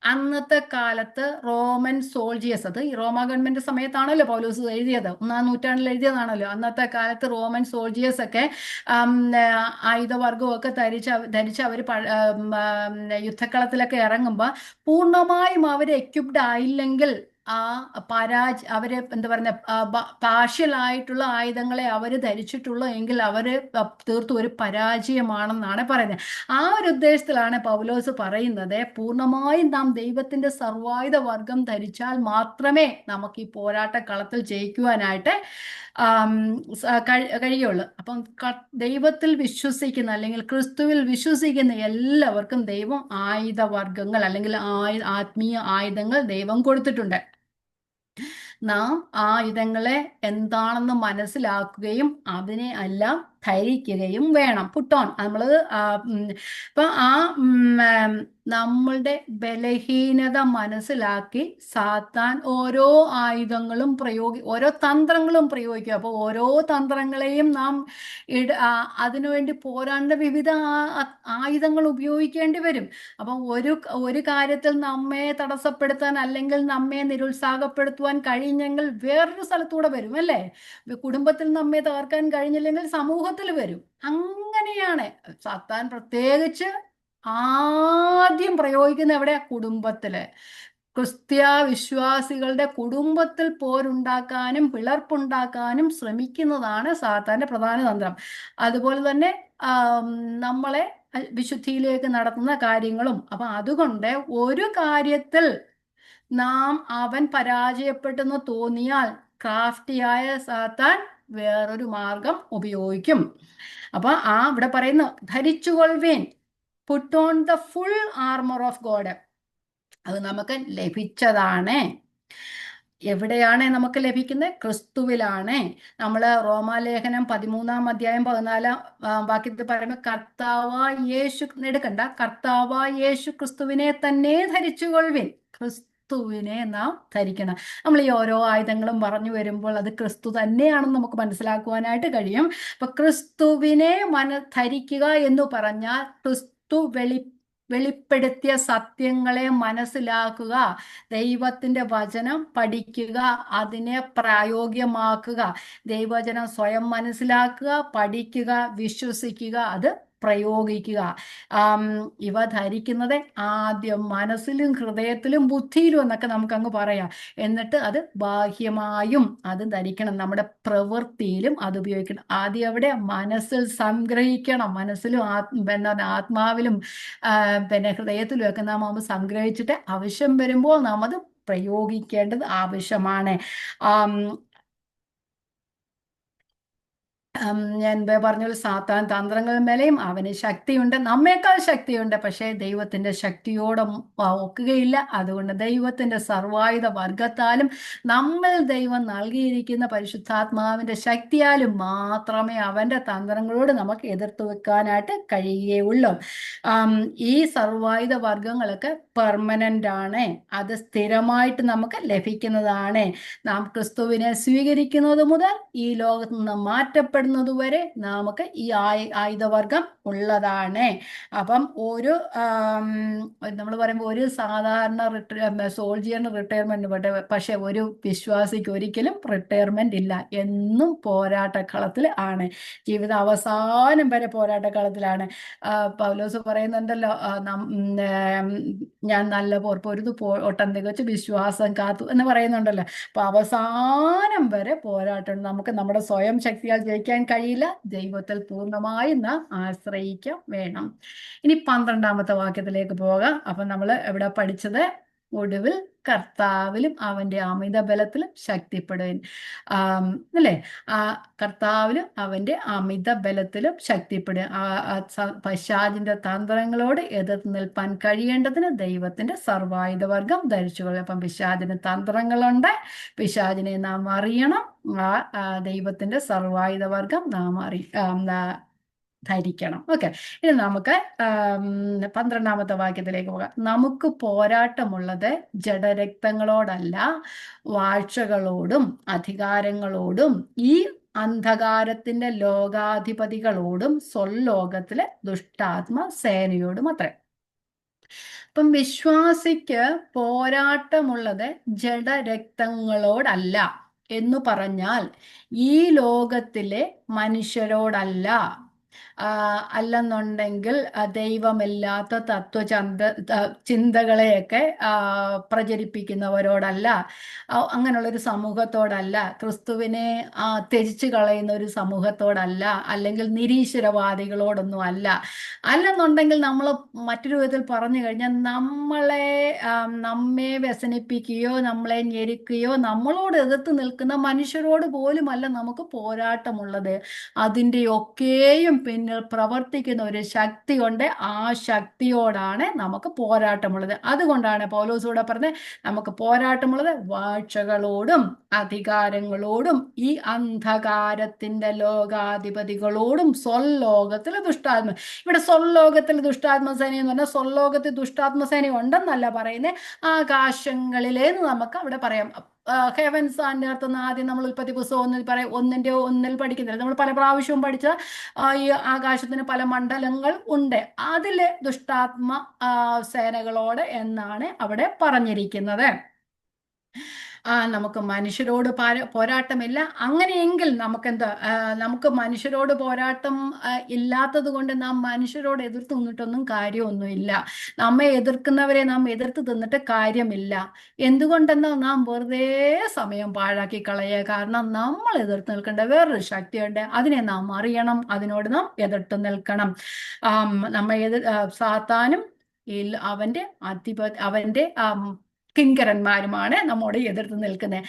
അന്നത്തെ കാലത്ത് റോമൻ സോൾജിയേഴ്സ്, അത് ഈ റോമ ഗവൺമെന്റ് സമയത്താണല്ലോ പൗലോസ് എഴുതിയത്, 1-ാം നൂറ്റാണ്ടിൽ എഴുതിയതാണല്ലോ. അന്നത്തെ കാലത്ത് റോമൻ സോൾജിയേഴ്സ് ഒക്കെ ആയുധവർഗമൊക്കെ ധരിച്ച് അവർ യുദ്ധക്കളത്തിലൊക്കെ ഇറങ്ങുമ്പോൾ പൂർണ്ണമായും അവർ എക്യുപ്ഡ് ആയില്ലെങ്കിൽ അവര് എന്താ പറയുക പാർഷ്യലായിട്ടുള്ള ആയുധങ്ങളെ അവർ ധരിച്ചിട്ടുള്ളൂ എങ്കിൽ അവര് തീർത്തും ഒരു പരാജയമാണെന്നാണ് പറയുന്നത്. ആ ഒരു ഉദ്ദേശത്തിലാണ് പൗലോസ് പറയുന്നത് പൂർണ്ണമായും നാം ദൈവത്തിന്റെ സർവായുധ വർഗം ധരിച്ചാൽ മാത്രമേ നമുക്ക് ഈ പോരാട്ട കളത്തിൽ ജയിക്കുവാനായിട്ട് കഴിയുള്ളൂ. അപ്പം ദൈവത്തിൽ വിശ്വസിക്കുന്ന അല്ലെങ്കിൽ ക്രിസ്തുവിൽ വിശ്വസിക്കുന്ന എല്ലാവർക്കും ദൈവം ആയുധവർഗങ്ങൾ അല്ലെങ്കിൽ ആത്മീയ ആയുധങ്ങൾ ദൈവം കൊടുത്തിട്ടുണ്ട്. നാം ആ ആയുധങ്ങളെ എന്താണെന്ന് മനസ്സിലാക്കുകയും അതിനെ എല്ലാം ധരിക്കുകയും വേണം. പുട്ടോൺ നമ്മൾ ഇപ്പൊ നമ്മളുടെ ബലഹീനത മനസ്സിലാക്കി സാത്താൻ ഓരോ ആയുധങ്ങളും ഓരോ തന്ത്രങ്ങളും പ്രയോഗിക്കും. അപ്പോൾ ഓരോ തന്ത്രങ്ങളെയും നാം അതിനുവേണ്ടി പോരാണ്ട വിവിധ ആയുധങ്ങൾ ഉപയോഗിക്കേണ്ടി വരും. അപ്പം ഒരു കാര്യത്തിൽ നമ്മെ തടസ്സപ്പെടുത്താൻ അല്ലെങ്കിൽ നമ്മെ നിരുത്സാഹപ്പെടുത്തുവാൻ കഴിഞ്ഞെങ്കിൽ വേറൊരു സ്ഥലത്തൂടെ വരും അല്ലേ? കുടുംബത്തിൽ നമ്മെ തകർക്കാൻ കഴിഞ്ഞില്ലെങ്കിൽ സമൂഹത്തിൽ വരും. അങ്ങനെയാണ് സാത്താൻ പ്രത്യേകിച്ച് ആദ്യം പ്രയോഗിക്കുന്ന എവിടെ? കുടുംബത്തില്. ക്രിസ്ത്യ വിശ്വാസികളുടെ കുടുംബത്തിൽ പോരുണ്ടാക്കാനും പിളർപ്പുണ്ടാക്കാനും ശ്രമിക്കുന്നതാണ് സാത്താന്റെ പ്രധാന തന്ത്രം. അതുപോലെ തന്നെ നമ്മളെ വിശുദ്ധിയിലേക്ക് നടത്തുന്ന കാര്യങ്ങളും. അപ്പൊ അതുകൊണ്ട് ഒരു കാര്യത്തിൽ നാം അവൻ പരാജയപ്പെട്ടെന്ന് തോന്നിയാൽ ക്രാഫ്റ്റിയായ സാത്താൻ വേറൊരു മാർഗം ഉപയോഗിക്കും. അപ്പൊ ഇവിടെ പറയുന്നു ധരിച്ചുകൊള്ളുവേൻ, put on the full armour of God. അത് നമുക്ക് ലഭിച്ചതാണ്. എവിടെയാണ് നമുക്ക് ലഭിക്കുന്നത്? ക്രിസ്തുവിലാണ്. നമ്മൾ റോമാലേഖനം 13-ാം അധ്യായം 14-ാം വാക്യത്തിൽ പറയുമ്പോൾ കർത്താവായ യേശു, എടുക്കണ്ട, കർത്താവായ യേശു ക്രിസ്തുവിനെ തന്നെ ധരിച്ചുകൊള്ളുവിൻ. ക്രിസ്തുവിനെ നാം ധരിക്കണം. നമ്മൾ ഈ ഓരോ ആയുധങ്ങളും പറഞ്ഞു വരുമ്പോൾ അത് ക്രിസ്തു തന്നെയാണെന്ന് നമുക്ക് മനസ്സിലാക്കുവാനായിട്ട് കഴിയും. അപ്പൊ ക്രിസ്തുവിനെ ധരിക്കുക എന്ന് പറഞ്ഞാൽ ക്രിസ്തു വെളിപ്പെടുത്തിയ സത്യങ്ങളെ മനസ്സിലാക്കുക, ദൈവത്തിന്റെ വചനം പഠിക്കുക, അതിനെ പ്രായോഗികമാക്കുക. ദൈവവചനം സ്വയം മനസ്സിലാക്കുക, പഠിക്കുക, വിശ്വസിക്കുക, അത് പ്രയോഗിക്കുക. ഇവ ധരിക്കുന്നത് ആദ്യം മനസ്സിലും ഹൃദയത്തിലും ബുദ്ധിയിലും എന്നൊക്കെ നമുക്കങ്ങ് പറയാം. എന്നിട്ട് അത് ബാഹ്യമായും അത് ധരിക്കണം. നമ്മുടെ പ്രവൃത്തിയിലും അത് ഉപയോഗിക്കണം. ആദ്യം അവിടെ മനസ്സിൽ സംഗ്രഹിക്കണം. മനസ്സിലും ആത്മാവിലും പിന്നെ ഹൃദയത്തിലും ഒക്കെ നാം അത് സംഗ്രഹിച്ചിട്ട് ആവശ്യം വരുമ്പോൾ നാം അത് പ്രയോഗിക്കേണ്ടത് ആവശ്യമാണ്. ഞാൻ പറഞ്ഞ സാത്താൻ തന്ത്രങ്ങൾ മേലെയും അവന് ശക്തിയുണ്ട്, നമ്മേക്കാൾ ശക്തിയുണ്ട്. പക്ഷേ ദൈവത്തിന്റെ ശക്തിയോടെ ഒക്കുകയില്ല. അതുകൊണ്ട് ദൈവത്തിന്റെ സർവായുധ വർഗത്താലും നമ്മൾ ദൈവം നൽകിയിരിക്കുന്ന പരിശുദ്ധാത്മാവിന്റെ ശക്തിയാലും മാത്രമേ അവന്റെ തന്ത്രങ്ങളോട് നമുക്ക് എതിർത്ത് വെക്കാനായിട്ട് കഴിയുകയുള്ളൂ. ഈ സർവായുധ വർഗങ്ങളൊക്കെ പെർമനന്റ് ആണ്. അത് സ്ഥിരമായിട്ട് നമുക്ക് ലഭിക്കുന്നതാണ്. നാം ക്രിസ്തുവിനെ സ്വീകരിക്കുന്നത് മുതൽ ഈ ലോകത്ത് നിന്ന് മാറ്റപ്പെടുന്നതുവരെ നമുക്ക് ഈ ആയുധവർഗം ഉള്ളതാണ്. അപ്പം നമ്മൾ പറയുമ്പോൾ ഒരു സാധാരണ സോൾജിയറിന് റിട്ടയർമെന്റ്, പക്ഷെ ഒരു വിശ്വാസിക്ക് ഒരിക്കലും റിട്ടയർമെന്റ് ഇല്ല. എന്നും പോരാട്ടക്കളത്തിൽ ആണ്. ജീവിതം അവസാനം വരെ പോരാട്ടക്കളത്തിലാണ്. പൗലോസ് പറയുന്നുണ്ടല്ലോ, ഞാൻ നല്ല പൊരുതു ഓട്ടം തികച്ച് വിശ്വാസം കാത്തു എന്ന് പറയുന്നുണ്ടല്ലോ. അപ്പൊ അവസാനം വരെ പോരാട്ടം. നമുക്ക് നമ്മുടെ സ്വയം ശക്തിയാൽ ജയിക്കാൻ കഴിയില്ല. ദൈവത്തിൽ പൂർണ്ണമായി നാം ആശ്രയിക്കാൻ വേണം. ഇനി 12-ാമത്തെ വാക്യത്തിലേക്ക് പോകാം. അപ്പൊ നമ്മൾ എവിടെ പഠിച്ചത്? ഒടുവിൽ കർത്താവിലും അവന്റെ അമിത ബലത്തിലും ശക്തിപ്പെടുവിൻ. അല്ലേ? കർത്താവിലും അവന്റെ അമിത ബലത്തിലും ശക്തിപ്പെടുക. പശാചിന്റെ തന്ത്രങ്ങളോട് എതിർത്ത് നിൽപ്പാൻ കഴിയേണ്ടതിന് ദൈവത്തിന്റെ സർവായുധവർഗം ധരിച്ചുകൊള്ളുക. അപ്പം പിശാചിന് തന്ത്രങ്ങളുണ്ട്. പിശാചിനെ നാം അറിയണം. ദൈവത്തിന്റെ സർവായുധവർഗം നാം ധരിക്കണം. ഓക്കെ, ഇനി നമുക്ക് 12-ാമത്തെ വാക്യത്തിലേക്ക് പോകാം. നമുക്ക് പോരാട്ടമുള്ളത് ജഡരക്തങ്ങളോടല്ല, വാഴ്ചകളോടും അധികാരങ്ങളോടും ഈ അന്ധകാരത്തിന്റെ ലോകാധിപതികളോടും സ്വലോകത്തിലെ ദുഷ്ടാത്മ സേനയോടും അത്രേ. അപ്പം വിശ്വാസിക്ക് പോരാട്ടമുള്ളത് ജഡരക്തങ്ങളോടല്ല എന്നു പറഞ്ഞാൽ ഈ ലോകത്തിലെ മനുഷ്യരോടല്ല. അല്ലെന്നുണ്ടെങ്കിൽ ദൈവമില്ലാത്ത ചിന്തകളെയൊക്കെ പ്രചരിപ്പിക്കുന്നവരോടല്ല, അങ്ങനെയുള്ളൊരു സമൂഹത്തോടല്ല, ക്രിസ്തുവിനെ ത്യജിച്ചു കളയുന്ന ഒരു സമൂഹത്തോടല്ല, അല്ലെങ്കിൽ നിരീശ്വരവാദികളോടൊന്നും അല്ല. അല്ലെന്നുണ്ടെങ്കിൽ നമ്മൾ മറ്റൊരു വിധത്തിൽ പറഞ്ഞു കഴിഞ്ഞാൽ നമ്മെ വ്യസനിപ്പിക്കുകയോ നമ്മളെ ഞെരുക്കുകയോ നമ്മളോട് എതിർത്ത് നിൽക്കുന്ന മനുഷ്യരോട് പോലുമല്ല നമുക്ക് പോരാട്ടമുള്ളത്. അതിൻ്റെയൊക്കെയും പിന്നിൽ പ്രവർത്തിക്കുന്ന ഒരു ശക്തി കൊണ്ട്, ആ ശക്തിയോടാണ് നമുക്ക് പോരാട്ടമുള്ളത്. അതുകൊണ്ടാണ് പൗലോസ് ഇവിടെ പറഞ്ഞത് നമുക്ക് പോരാട്ടമുള്ളത് വാഴ്ചകളോടും അധികാരങ്ങളോടും ഈ അന്ധകാരത്തിന്റെ ലോകാധിപതികളോടും സ്വലോകത്തിലെ ദുഷ്ടാത്മ. ഇവിടെ സ്വലോകത്തിലെ ദുഷ്ടാത്മസേന എന്ന് പറഞ്ഞാൽ സ്വലോകത്തിൽ ദുഷ്ടാത്മസേന ഉണ്ടെന്നല്ല പറയുന്നത്, ആകാശങ്ങളിലേന്ന് നമുക്ക് അവിടെ പറയാം. ഹെവൻസ് ആൻഡ് എർത്ത് എന്ന് ആദ്യം നമ്മൾ ഉൽപ്പത്തി പുസ്തകം 1:1 പഠിക്കുന്നില്ല. നമ്മൾ പല പ്രാവശ്യവും പഠിച്ച ഈ ആകാശത്തിന് പല മണ്ഡലങ്ങൾ ഉണ്ട്. അതിലെ ദുഷ്ടാത്മ സേനകളോട് എന്നാണ് അവിടെ പറഞ്ഞിരിക്കുന്നത്. നമുക്ക് മനുഷ്യരോട് പോരാട്ടമില്ല. അങ്ങനെയെങ്കിൽ നമുക്ക് മനുഷ്യരോട് പോരാട്ടം ഇല്ലാത്തത് കൊണ്ട് നാം മനുഷ്യരോട് എതിർത്ത് നിന്നിട്ടൊന്നും കാര്യമൊന്നുമില്ല. നമ്മെ എതിർക്കുന്നവരെ നാം എതിർത്ത് തിന്നിട്ട് കാര്യമില്ല. എന്തുകൊണ്ടെന്നാൽ നാം വെറുതെ സമയം പാഴാക്കി കളയുക. കാരണം നമ്മൾ എതിർത്ത് നിൽക്കേണ്ട വേറൊരു ശക്തിയുണ്ട്. അതിനെ നാം അറിയണം. അതിനോട് നാം എതിർത്ത് നിൽക്കണം. സാത്താനും അവന്റെ കിങ്കരന്മാരുമാണ് നമ്മോട് എതിർത്ത് നിൽക്കുന്നത്.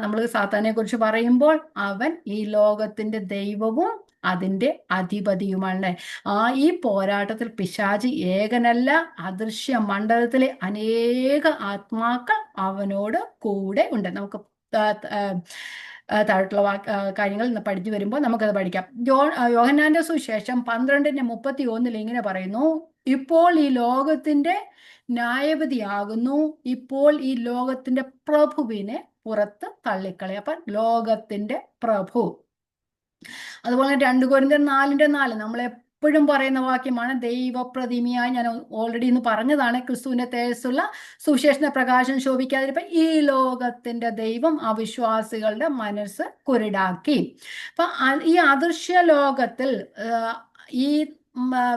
നമ്മൾ സാത്താനെ കുറിച്ച് പറയുമ്പോൾ അവൻ ഈ ലോകത്തിന്റെ ദൈവവും അതിന്റെ അധിപതിയുമാണ്. ഈ പോരാട്ടത്തിൽ പിശാചി ഏകനല്ല, അദൃശ്യ മണ്ഡലത്തിലെ അനേക ആത്മാക്കൾ അവനോട് കൂടെ ഉണ്ട്. നമുക്ക് താഴോട്ടുള്ള കാര്യങ്ങൾ പഠിച്ചു വരുമ്പോൾ നമുക്കത് പഠിക്കാം. യോഹന്നാന്റെ സുവിശേഷം 12:31 ഇങ്ങനെ പറയുന്നു, ഇപ്പോൾ ഈ ലോകത്തിന്റെ ന്യായവിധിയാകുന്നു, ഇപ്പോൾ ഈ ലോകത്തിന്റെ പ്രഭുവിനെ പുറത്ത് തള്ളിക്കളയും. അപ്പൊ ലോകത്തിന്റെ പ്രഭു. അതുപോലെ 2 കൊരിന്ത്യർ 4:4 നമ്മളെപ്പോഴും പറയുന്ന വാക്യമാണ്, ദൈവപ്രതിമയായി, ഞാൻ ഓൾറെഡി ഇന്ന് പറഞ്ഞതാണ്, ക്രിസ്തുവിന്റെ തേജസ്സുള്ള സുവിശേഷ പ്രകാശം ശോഭിക്കാതിരിക്കാൻ ഈ ലോകത്തിന്റെ ദൈവം അവിശ്വാസികളുടെ മനസ്സ് കുരുടാക്കി. അപ്പൊ ഈ അദൃശ്യ ലോകത്തിൽ ഈ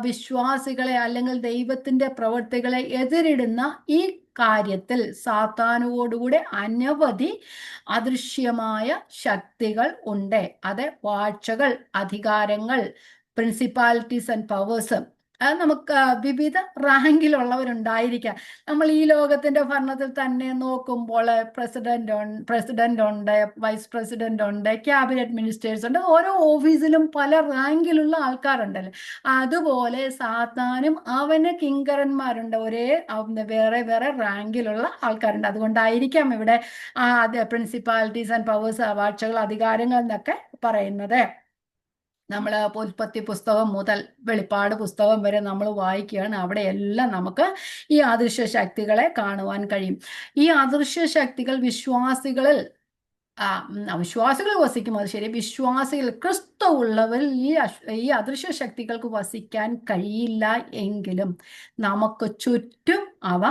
വിശ്വാസികളെ അല്ലെങ്കിൽ ദൈവത്തിന്റെ പ്രവൃത്തികളെ എതിരിടുന്ന ഈ കാര്യത്തിൽ സാത്താനോടുകൂടെ അനവധി അദൃശ്യമായ ശക്തികൾ ഉണ്ട്. അത് വാഴ്ചകൾ, അധികാരങ്ങൾ, പ്രിൻസിപ്പാലിറ്റീസ് ആൻഡ് പവേഴ്സ്. അത് നമുക്ക് വിവിധ റാങ്കിലുള്ളവരുണ്ടായിരിക്കാം. നമ്മൾ ഈ ലോകത്തിന്റെ ഭരണത്തിൽ തന്നെ നോക്കുമ്പോൾ പ്രസിഡന്റ് ഉണ്ട്, വൈസ് പ്രസിഡന്റ് ഉണ്ട്, ക്യാബിനറ്റ് മിനിസ്റ്റേഴ്സ് ഉണ്ട്. ഓരോ ഓഫീസിലും പല റാങ്കിലുള്ള ആൾക്കാരുണ്ടല്ലോ. അതുപോലെ സാത്താനും അവന് കിങ്കരന്മാരുണ്ട്, വേറെ വേറെ റാങ്കിലുള്ള ആൾക്കാരുണ്ട്. അതുകൊണ്ടായിരിക്കാം ഇവിടെ പ്രിൻസിപ്പാലിറ്റീസ് ആൻഡ് പവേഴ്സ്, വാഴ്ചകൾ, അധികാരങ്ങൾ എന്നൊക്കെ പറയുന്നത്. നമ്മൾ ഉൽപ്പത്തി പുസ്തകം മുതൽ വെളിപ്പാട് പുസ്തകം വരെ നമ്മൾ വായിക്കുകയാണ്. അവിടെയെല്ലാം നമുക്ക് ഈ അദൃശ്യ ശക്തികളെ കാണുവാൻ കഴിയും. ഈ അദൃശ്യ ശക്തികൾ വിശ്വാസികളിൽ അവിശ്വാസികൾ വസിക്കും, അത് ശരി. വിശ്വാസികൾ, ക്രിസ്തു ഉള്ളവരിൽ ഈ അദൃശ്യ ശക്തികൾക്ക് വസിക്കാൻ കഴിയില്ല എങ്കിലും നമുക്ക് ചുറ്റും അവ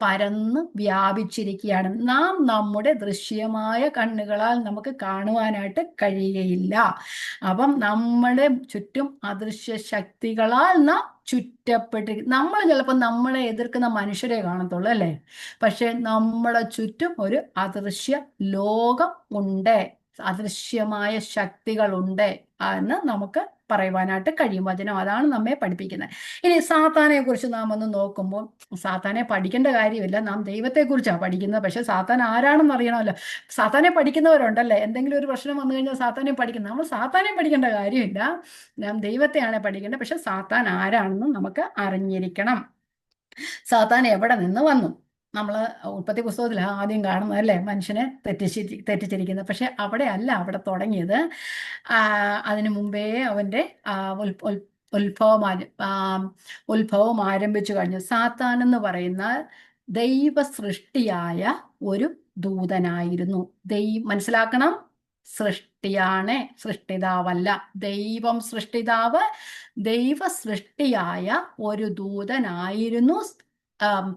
പരന്ന് വ്യാപിച്ചിരിക്കുകയാണ്. നാം നമ്മുടെ ദൃശ്യമായ കണ്ണുകളാൽ നമുക്ക് കാണുവാനായിട്ട് കഴിയുകയില്ല. അപ്പം നമ്മുടെ ചുറ്റും അദൃശ്യ ശക്തികളാൽ നാം ചുറ്റപ്പെട്ടിരിക്കും. നമ്മൾ ചിലപ്പോൾ നമ്മളെ എതിർക്കുന്ന മനുഷ്യരെ കാണത്തുള്ളൂ, അല്ലേ? പക്ഷെ നമ്മുടെ ചുറ്റും ഒരു അദൃശ്യ ലോകം ഉണ്ട്, അദൃശ്യമായ ശക്തികളുണ്ട് എന്ന് നമുക്ക് പറയുവാനായിട്ട് കഴിയും. വചനം അതാണ് നമ്മെ പഠിപ്പിക്കുന്നത്. ഇനി സാത്താനെ കുറിച്ച് നാം ഒന്ന് നോക്കുമ്പോൾ, സാത്താനെ പഠിക്കേണ്ട കാര്യമില്ല, നാം ദൈവത്തെക്കുറിച്ചാണ് പഠിക്കുന്നത്. പക്ഷെ സാത്താൻ ആരാണെന്ന് അറിയണമല്ലോ. സാത്താനെ പഠിക്കുന്നവരുണ്ടല്ലേ, എന്തെങ്കിലും ഒരു പ്രശ്നം വന്നു കഴിഞ്ഞാൽ സാത്താനെ പഠിക്കുന്നത്. നമ്മൾ സാത്താനെ പഠിക്കേണ്ട കാര്യമില്ല, നാം ദൈവത്തെയാണ് പഠിക്കേണ്ടത്. പക്ഷെ സാത്താൻ ആരാണെന്നും നമുക്ക് അറിഞ്ഞിരിക്കണം. സാത്താൻ എവിടെ നിന്ന് വന്നു? നമ്മൾ ഉൽപ്പത്തി പുസ്തകത്തിൽ ആദ്യം കാണുന്നത്, അല്ലേ, മനുഷ്യനെ തെറ്റിച്ചിരിക്കുന്നത്. പക്ഷെ അവിടെ അല്ല അവിടെ തുടങ്ങിയത്. അതിനു മുമ്പേ അവൻ്റെ ഉത്ഭവം ആരംഭിച്ചു കഴിഞ്ഞു. സാത്താൻ എന്ന് പറയുന്ന ദൈവ സൃഷ്ടിയായ ഒരു ദൂതനായിരുന്നു. മനസ്സിലാക്കണം, സൃഷ്ടിയാണ്, സൃഷ്ടിതാവല്ല. ദൈവം സൃഷ്ടിതാവ്, ദൈവ സൃഷ്ടിയായ ഒരു ദൂതനായിരുന്നു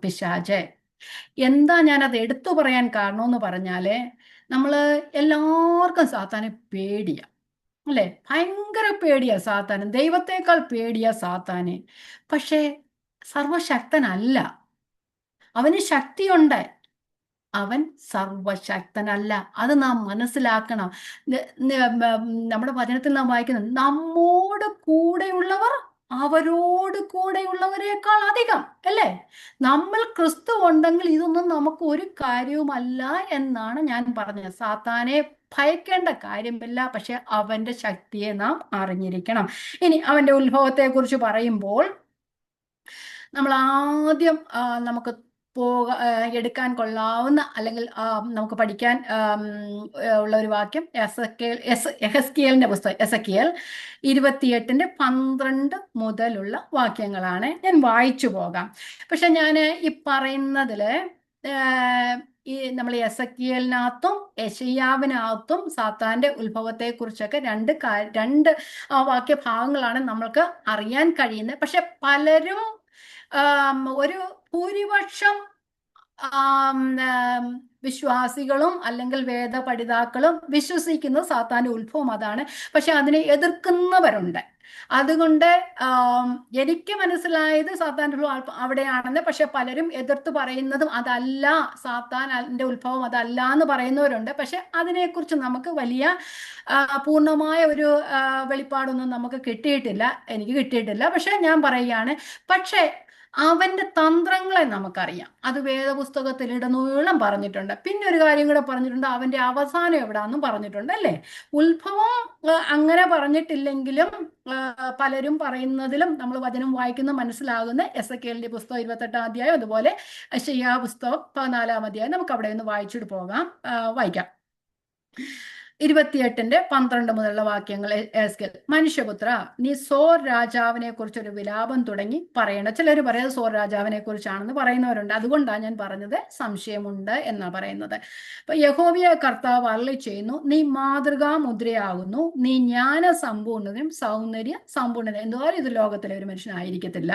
പിശാച്. എന്താ ഞാനത് എടുത്തു പറയാൻ കാരണമെന്ന് പറഞ്ഞാല്, എല്ലാവർക്കും സാത്താനെ പേടിയാ, അല്ലെ? ഭയങ്കര പേടിയാ സാത്താന്, ദൈവത്തെക്കാൾ പേടിയാ സാത്താന്. പക്ഷേ സർവശക്തനല്ല, അവന് ശക്തിയുണ്ട്, അവൻ സർവശക്തനല്ല. അത് നാം മനസ്സിലാക്കണം. നമ്മുടെ വചനത്തിൽ നാം വായിക്കുന്നത്, നമ്മോട് കൂടെയുള്ളവർ അവരോട് കൂടെയുള്ളവരെക്കാൾ അധികം, അല്ലേ? നമ്മൾ ക്രിസ്തു ഉണ്ടെങ്കിൽ ഇതൊന്നും നമുക്ക് ഒരു കാര്യവുമല്ല എന്നാണ് ഞാൻ പറഞ്ഞത്. സാത്താനെ ഭയക്കേണ്ട കാര്യമില്ല, പക്ഷെ അവന്റെ ശക്തിയെ നാം അറിഞ്ഞിരിക്കണം. ഇനി അവന്റെ ഉത്ഭവത്തെ കുറിച്ച് പറയുമ്പോൾ നമ്മൾ ആദ്യം നമുക്ക് എടുക്കാൻ കൊള്ളാവുന്ന, അല്ലെങ്കിൽ നമുക്ക് പഠിക്കാൻ ഉള്ള ഒരു വാക്യം എഹെസ്കേലിന്റെ പുസ്തകം, എസെക്കിയേൽ 28:12 മുതലുള്ള വാക്യങ്ങളാണ്. ഞാൻ വായിച്ചു പോകാം. പക്ഷെ ഞാൻ ഈ പറയുന്നതില് നമ്മൾ എസെക്കിയേലിനകത്തും യെശയ്യാവിനകത്തും സാത്താന്റെ ഉത്ഭവത്തെ കുറിച്ചൊക്കെ രണ്ട് വാക്യഭാഗങ്ങളാണ് നമ്മൾക്ക് അറിയാൻ കഴിയുന്നത്. പക്ഷെ പലരും ഒരു ഭൂരിപക്ഷം വിശ്വാസികളും അല്ലെങ്കിൽ വേദപഠിതാക്കളും വിശ്വസിക്കുന്നത് സാത്താന്റെ ഉത്ഭവം അതാണ്. പക്ഷെ അതിനെ എതിർക്കുന്നവരുണ്ട്. അതുകൊണ്ട് എനിക്ക് മനസ്സിലായത് സാത്താൻ്റെ ഉത്ഭവം അവിടെയാണെന്ന്. പക്ഷെ പലരും എതിർത്ത് പറയുന്നതും അതല്ല, സാത്താൻ്റെ ഉത്ഭവം അതല്ല എന്ന് പറയുന്നവരുണ്ട്. പക്ഷെ അതിനെക്കുറിച്ച് നമുക്ക് വലിയ പൂർണ്ണമായ ഒരു വെളിപ്പാടൊന്നും നമുക്ക് കിട്ടിയിട്ടില്ല, എനിക്ക് കിട്ടിയിട്ടില്ല. പക്ഷെ ഞാൻ പറയുകയാണ്, പക്ഷേ അവന്റെ തന്ത്രങ്ങളെ നമുക്കറിയാം. അത് വേദപുസ്തകത്തിൽ ഇടനീളം പറഞ്ഞിട്ടുണ്ട്. പിന്നെ ഒരു കാര്യം കൂടെ പറഞ്ഞിട്ടുണ്ട്, അവന്റെ അവസാനം എവിടാന്നും പറഞ്ഞിട്ടുണ്ട് അല്ലേ. ഉത്ഭവം അങ്ങനെ പറഞ്ഞിട്ടില്ലെങ്കിലും പലരും പറയുന്നതിലും നമ്മൾ വചനം വായിക്കുന്ന മനസ്സിലാകുന്ന എസെക്കിയേലിന്റെ പുസ്തകം 28-ാം അധ്യായം, അതുപോലെ യെശയ്യാ പുസ്തകം 14-ാം അധ്യായം നമുക്ക് അവിടെ ഒന്ന് വായിച്ചിട്ട് പോകാം. വായിക്കാം. 28-12 മുതലുള്ള വാക്യങ്ങൾ. എസ്കേൽ: മനുഷ്യപുത്ര, നീ സോർ രാജാവിനെ കുറിച്ചൊരു വിലാപം തുടങ്ങി പറയണം. ചിലർ പറയുന്നത് സോർ രാജാവിനെ കുറിച്ചാണെന്ന് പറയുന്നവരുണ്ട്. അതുകൊണ്ടാണ് ഞാൻ പറഞ്ഞത് സംശയമുണ്ട് എന്നാ പറയുന്നത്. അപ്പൊ യഹോവയായ കർത്താവ് അരുളി ചെയ്യുന്നു, നീ മാതൃകാ മുദ്രയാകുന്നു, നീ ജ്ഞാന സമ്പൂർണ്ണതയും സൗന്ദര്യ സമ്പൂർണ്ണതയും. എന്തുവായാലും ഇത് ലോകത്തിലെ ഒരു മനുഷ്യനായിരിക്കത്തില്ല.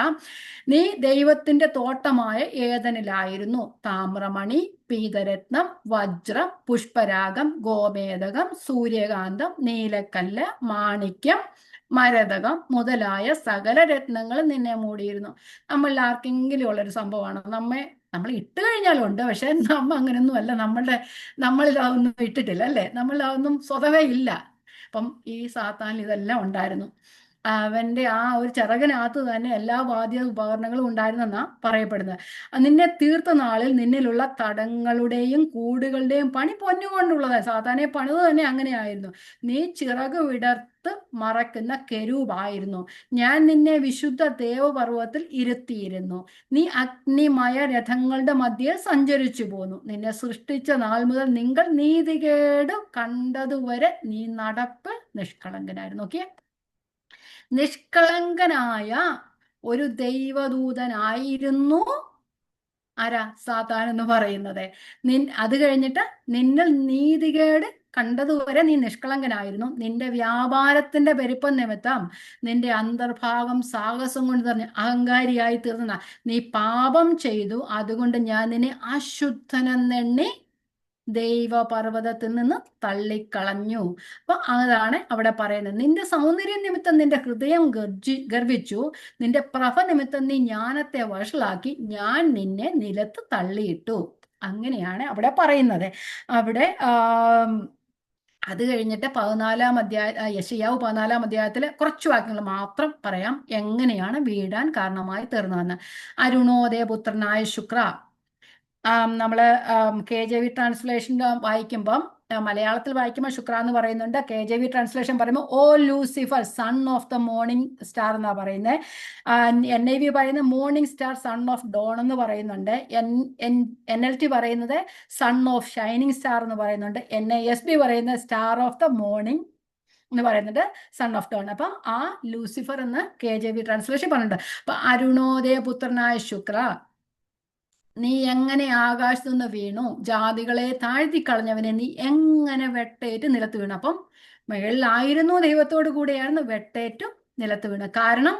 നീ ദൈവത്തിന്റെ തോട്ടമായ ഏദനിലായിരുന്നു. താമ്രമണി, പീതരത്നം, വജ്രം, പുഷ്പരാഗം, ഗോമേതകം, സൂര്യകാന്തം, നീലക്കല്ല്, മാണിക്യം, മരതകം മുതലായ സകല രത്നങ്ങളും നിന്നെ മൂടിയിരുന്നു. നമ്മളിൽ ആർക്കെങ്കിലും ഉള്ളൊരു സംഭവമാണ്. നമ്മൾ ഇട്ട് കഴിഞ്ഞാലുണ്ട്, പക്ഷെ അങ്ങനെയൊന്നും അല്ല. നമ്മളിൽ അതൊന്നും ഇട്ടിട്ടില്ല അല്ലേ. നമ്മളിൽ അതൊന്നും സ്വതവേ ഇല്ല. അപ്പം ഈ സാത്താനിൽ ഇതെല്ലാം ഉണ്ടായിരുന്നു. അവന്റെ ആ ഒരു ചിറകിനകത്ത് തന്നെ എല്ലാ വാദ്യ ഉപകരണങ്ങളും ഉണ്ടായിരുന്നെന്നാ പറയപ്പെടുന്നത്. നിന്നെ തീർത്ത നാളിൽ നിന്നിലുള്ള തടങ്ങളുടെയും കൂടുകളുടെയും പണി പൊന്നുകൊണ്ടുള്ളതാണ്. സാധാരണ പണിത് തന്നെ അങ്ങനെയായിരുന്നു. നീ ചിറക് വിടർത്ത് മറക്കുന്ന കെരൂബായിരുന്നു. ഞാൻ നിന്നെ വിശുദ്ധ ദേവപർവ്വതത്തിൽ ഇരുത്തിയിരുന്നു. നീ അഗ്നിമയ രഥങ്ങളുടെ മധ്യേ സഞ്ചരിച്ചു പോന്നു. നിന്നെ സൃഷ്ടിച്ച നാൾ മുതൽ നിങ്ങൾ നീതികേട് കണ്ടതുവരെ നീ നടപ്പ് നിഷ്കളങ്കനായിരുന്നു. ഓക്കെ, നിഷ്കളങ്കനായ ഒരു ദൈവദൂതനായിരുന്നു ആരാ? സാത്താൻ എന്ന് പറയുന്നത്. അത് കഴിഞ്ഞിട്ട് നിന്നിൽ നീതികേട് കണ്ടതുവരെ നീ നിഷ്കളങ്കനായിരുന്നു. നിന്റെ വ്യാപാരത്തിന്റെ പെരുപ്പം നിമിത്തം നിന്റെ അന്തർഭാഗം സാഹസം കൊണ്ട് തന്നെ അഹങ്കാരിയായി തീർന്ന നീ പാപം ചെയ്തു. അതുകൊണ്ട് ഞാൻ നിന്നെ അശുദ്ധനെന്നെണ്ണി ദൈവപർവ്വതത്തിൽ നിന്ന് തള്ളിക്കളഞ്ഞു. അപ്പൊ അതാണ് അവിടെ പറയുന്നത്. നിന്റെ സൗന്ദര്യ നിമിത്തം നിന്റെ ഹൃദയം ഗർവിച്ചു, നിന്റെ പ്രഭ നിമിത്തം നീ ജ്ഞാനത്തെ വഷളാക്കി, ഞാൻ നിന്നെ നിലത്ത് തള്ളിയിട്ടു. അങ്ങനെയാണ് അവിടെ പറയുന്നത്. അവിടെ അത് കഴിഞ്ഞിട്ട് 14-ാം അധ്യായ യെശയ്യാവ് 14-ാം അധ്യായത്തിൽ കുറച്ച് വാക്യങ്ങൾ മാത്രം പറയാം, എങ്ങനെയാണ് വീഴാൻ കാരണമായി തീർന്നതെന്ന്. അരുണോദയപുത്രനായ ശുക്ര, നമ്മള് KJV ട്രാൻസ്ലേഷൻ വായിക്കുമ്പം, മലയാളത്തിൽ വായിക്കുമ്പോൾ ശുക്ര എന്ന് പറയുന്നുണ്ട്. KJV ട്രാൻസ്ലേഷൻ പറയുമ്പോൾ O Lucifer son of the morning star എന്നാ പറയുന്നത്. NIV പറയുന്നത് morning star son of dawn എന്ന് പറയുന്നുണ്ട്. NLT പറയുന്നത് സൺ ഓഫ് ഷൈനിങ് സ്റ്റാർ എന്ന് പറയുന്നുണ്ട്. NASB പറയുന്നത് സ്റ്റാർ ഓഫ് ദ മോർണിംഗ് എന്ന് പറയുന്നത്, സൺ ഓഫ് ഡോൺ. അപ്പം ആ ലൂസിഫർ എന്ന് KJV ട്രാൻസ്ലേഷൻ പറഞ്ഞിട്ടുണ്ട്. അപ്പൊ അരുണോദയ പുത്രനായ ശുക്ര, നീ എങ്ങനെ ആകാശത്തു നിന്ന് വീണു, ജാതികളെ താഴ്ത്തിക്കളഞ്ഞവനെ നീ എങ്ങനെ വെട്ടേറ്റ് നിലത്ത് വീണു. അപ്പം മുകളിലായിരുന്നു, ദൈവത്തോടു കൂടെയായിരുന്നു, വെട്ടേറ്റു നിലത്ത് വീണു. കാരണം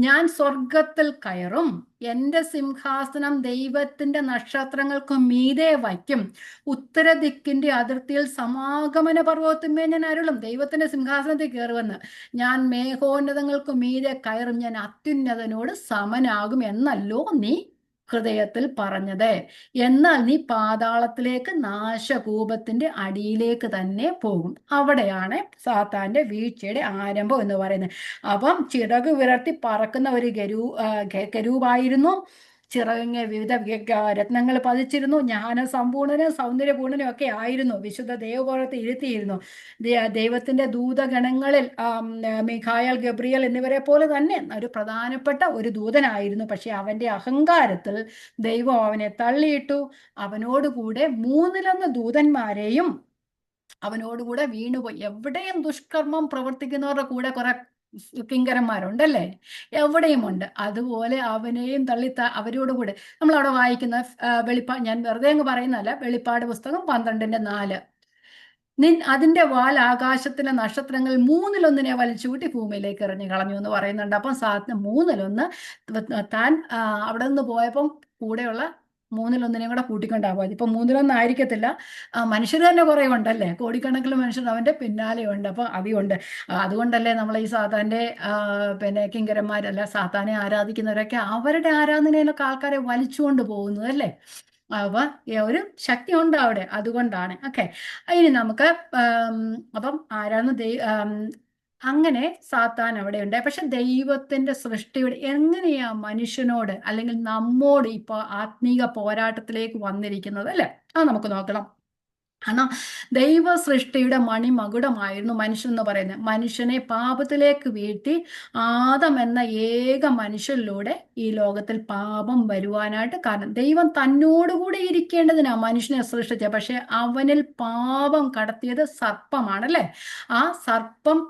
ഞാൻ സ്വർഗത്തിൽ കയറും, എന്റെ സിംഹാസനം ദൈവത്തിന്റെ നക്ഷത്രങ്ങൾക്ക് മീതെ വയ്ക്കും, ഉത്തരദിക്കിന്റെ അതിർത്തിയിൽ സമാഗമന പർവ്വതത്തിന്മേൽ ഞാൻ അരുളും. ദൈവത്തിന്റെ സിംഹാസനത്തിൽ കയറുമെന്ന്. ഞാൻ മേഘോന്നതങ്ങൾക്ക് മീതെ കയറും, ഞാൻ അത്യുന്നതനോട് സമനാകും എന്നല്ലോ നീ ഹൃദയത്തിൽ പറഞ്ഞത്. എന്നാൽ നീ പാതാളത്തിലേക്ക്, നാശകൂപത്തിന്റെ അടിയിലേക്ക് തന്നെ പോകും. അവിടെയാണ് സാത്താന്റെ വീഴ്ചയുടെ ആരംഭം എന്ന് പറയുന്നത്. അപ്പം ചിറക് വിടർത്തി പറക്കുന്ന ഒരു കരൂപായിരുന്നു. ചിറകിന് വിവിധ രത്നങ്ങൾ പതിച്ചിരുന്നു. ജ്ഞാനസമ്പൂർണനും സൗന്ദര്യപൂർണനും ഒക്കെ ആയിരുന്നു. വിശുദ്ധ ദൈവപർവ്വതത്തിൽ ഇരുത്തിയിരുന്നു. ദൈവത്തിന്റെ ദൂതഗണങ്ങളിൽ മിഖായേൽ, ഗബ്രിയേൽ എന്നിവരെ പോലെ തന്നെ ഒരു പ്രധാനപ്പെട്ട ഒരു ദൂതനായിരുന്നു. പക്ഷെ അവന്റെ അഹങ്കാരത്തിൽ ദൈവം അവനെ തള്ളിയിട്ടു. അവനോടുകൂടെ 1/3 ദൂതന്മാരെയും അവനോടുകൂടെ വീണുപോയി. എവിടെയും ദുഷ്കർമ്മം പ്രവർത്തിക്കുന്നവരുടെ കൂടെ കുറെ കിങ്കരന്മാരുണ്ടല്ലേ, എവിടെയും ഉണ്ട്. അതുപോലെ അവനെയും തള്ളി അവരോടുകൂടെ നമ്മളവിടെ വായിക്കുന്ന ഞാൻ വെറുതെ അങ്ങ് പറയുന്നതല്ല, വെളിപ്പാട് പുസ്തകം 12:4, അതിന്റെ വാൽ ആകാശത്തിലെ നക്ഷത്രങ്ങൾ 1/3 വലിച്ചുകൂട്ടി ഭൂമിയിലേക്ക് എറിഞ്ഞു കളഞ്ഞു എന്ന് പറയുന്നുണ്ട്. അപ്പം 1/3 താൻ അവിടെ നിന്ന് പോയപ്പം കൂടെയുള്ള 1/3 കൂടെ കൂട്ടിക്കൊണ്ടാ പോയത്. ഇപ്പൊ 1/3 ആയിരിക്കത്തില്ല, മനുഷ്യർ തന്നെ കുറെ ഉണ്ടല്ലേ, കോടിക്കണക്കിന് മനുഷ്യർ അവന്റെ പിന്നാലെ ഉണ്ട്. അപ്പൊ അതുകൊണ്ട് അതുകൊണ്ടല്ലേ നമ്മൾ ഈ സാത്താന്റെ കിങ്കരന്മാരല്ല, സാത്താനെ ആരാധിക്കുന്നവരൊക്കെ അവരുടെ ആരാധനയിലൊക്കെ ആൾക്കാരെ വലിച്ചുകൊണ്ട് പോകുന്നത് അല്ലേ. അവ ഒരു ശക്തി ഉണ്ട് അവിടെ, അതുകൊണ്ടാണ്. ഓക്കെ, ഇനി നമുക്ക് അപ്പം ആരാണ് അങ്ങനെ സാത്താൻ അവിടെയുണ്ട്. പക്ഷെ ദൈവത്തിന്റെ സൃഷ്ടിയുടെ എങ്ങനെയാ മനുഷ്യനോട് അല്ലെങ്കിൽ നമ്മോട് ഇപ്പൊ ആത്മീക പോരാട്ടത്തിലേക്ക് വന്നിരിക്കുന്നത് അല്ലെ? അത് നമുക്ക് നോക്കണം. കാരണം ദൈവ സൃഷ്ടിയുടെ മണിമകുടമായിരുന്നു മനുഷ്യൻ എന്ന് പറയുന്നത്. മനുഷ്യനെ പാപത്തിലേക്ക് വീഴ്ത്തി ആദം എന്ന ഏക മനുഷ്യനിലൂടെ ഈ ലോകത്തിൽ പാപം വരുവാനായിട്ട് കാരണം ദൈവം തന്നോടുകൂടി ഇരിക്കേണ്ടതിനാ മനുഷ്യനെ സൃഷ്ടിച്ചത്. പക്ഷെ അവനിൽ പാപം കടത്തിയത് സർപ്പമാണ് അല്ലേ? ആ സർപ്പം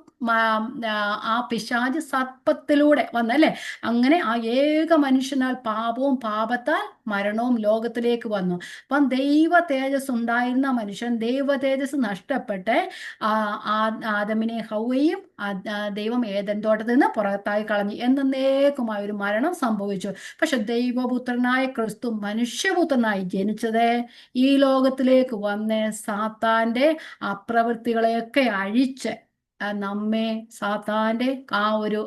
ആ പിശാച് സർപ്പത്തിലൂടെ വന്നല്ലേ? അങ്ങനെ ആ ഏക മനുഷ്യനാൽ പാപവും പാപത്താൽ മരണവും ലോകത്തിലേക്ക് വന്നു. അപ്പം ദൈവ തേജസ് ഉണ്ടായിരുന്ന മനുഷ്യൻ ദൈവ തേജസ് നഷ്ടപ്പെട്ട് ആദമിനെ ഹൗവയും ദൈവം ഏദൻ തോട്ടത്തിൽ നിന്ന് പുറത്തായി കളഞ്ഞു. എന്നേക്കുമായ ഒരു മരണം സംഭവിച്ചു. പക്ഷെ ദൈവപുത്രനായ ക്രിസ്തു മനുഷ്യപുത്രനായി ജനിച്ചത് ഈ ലോകത്തിലേക്ക് വന്ന് സാത്താന്റെ അപ്രവൃത്തികളെയൊക്കെ അഴിച്ച് നമ്മെ സാത്താന്റെ ആ ഒരു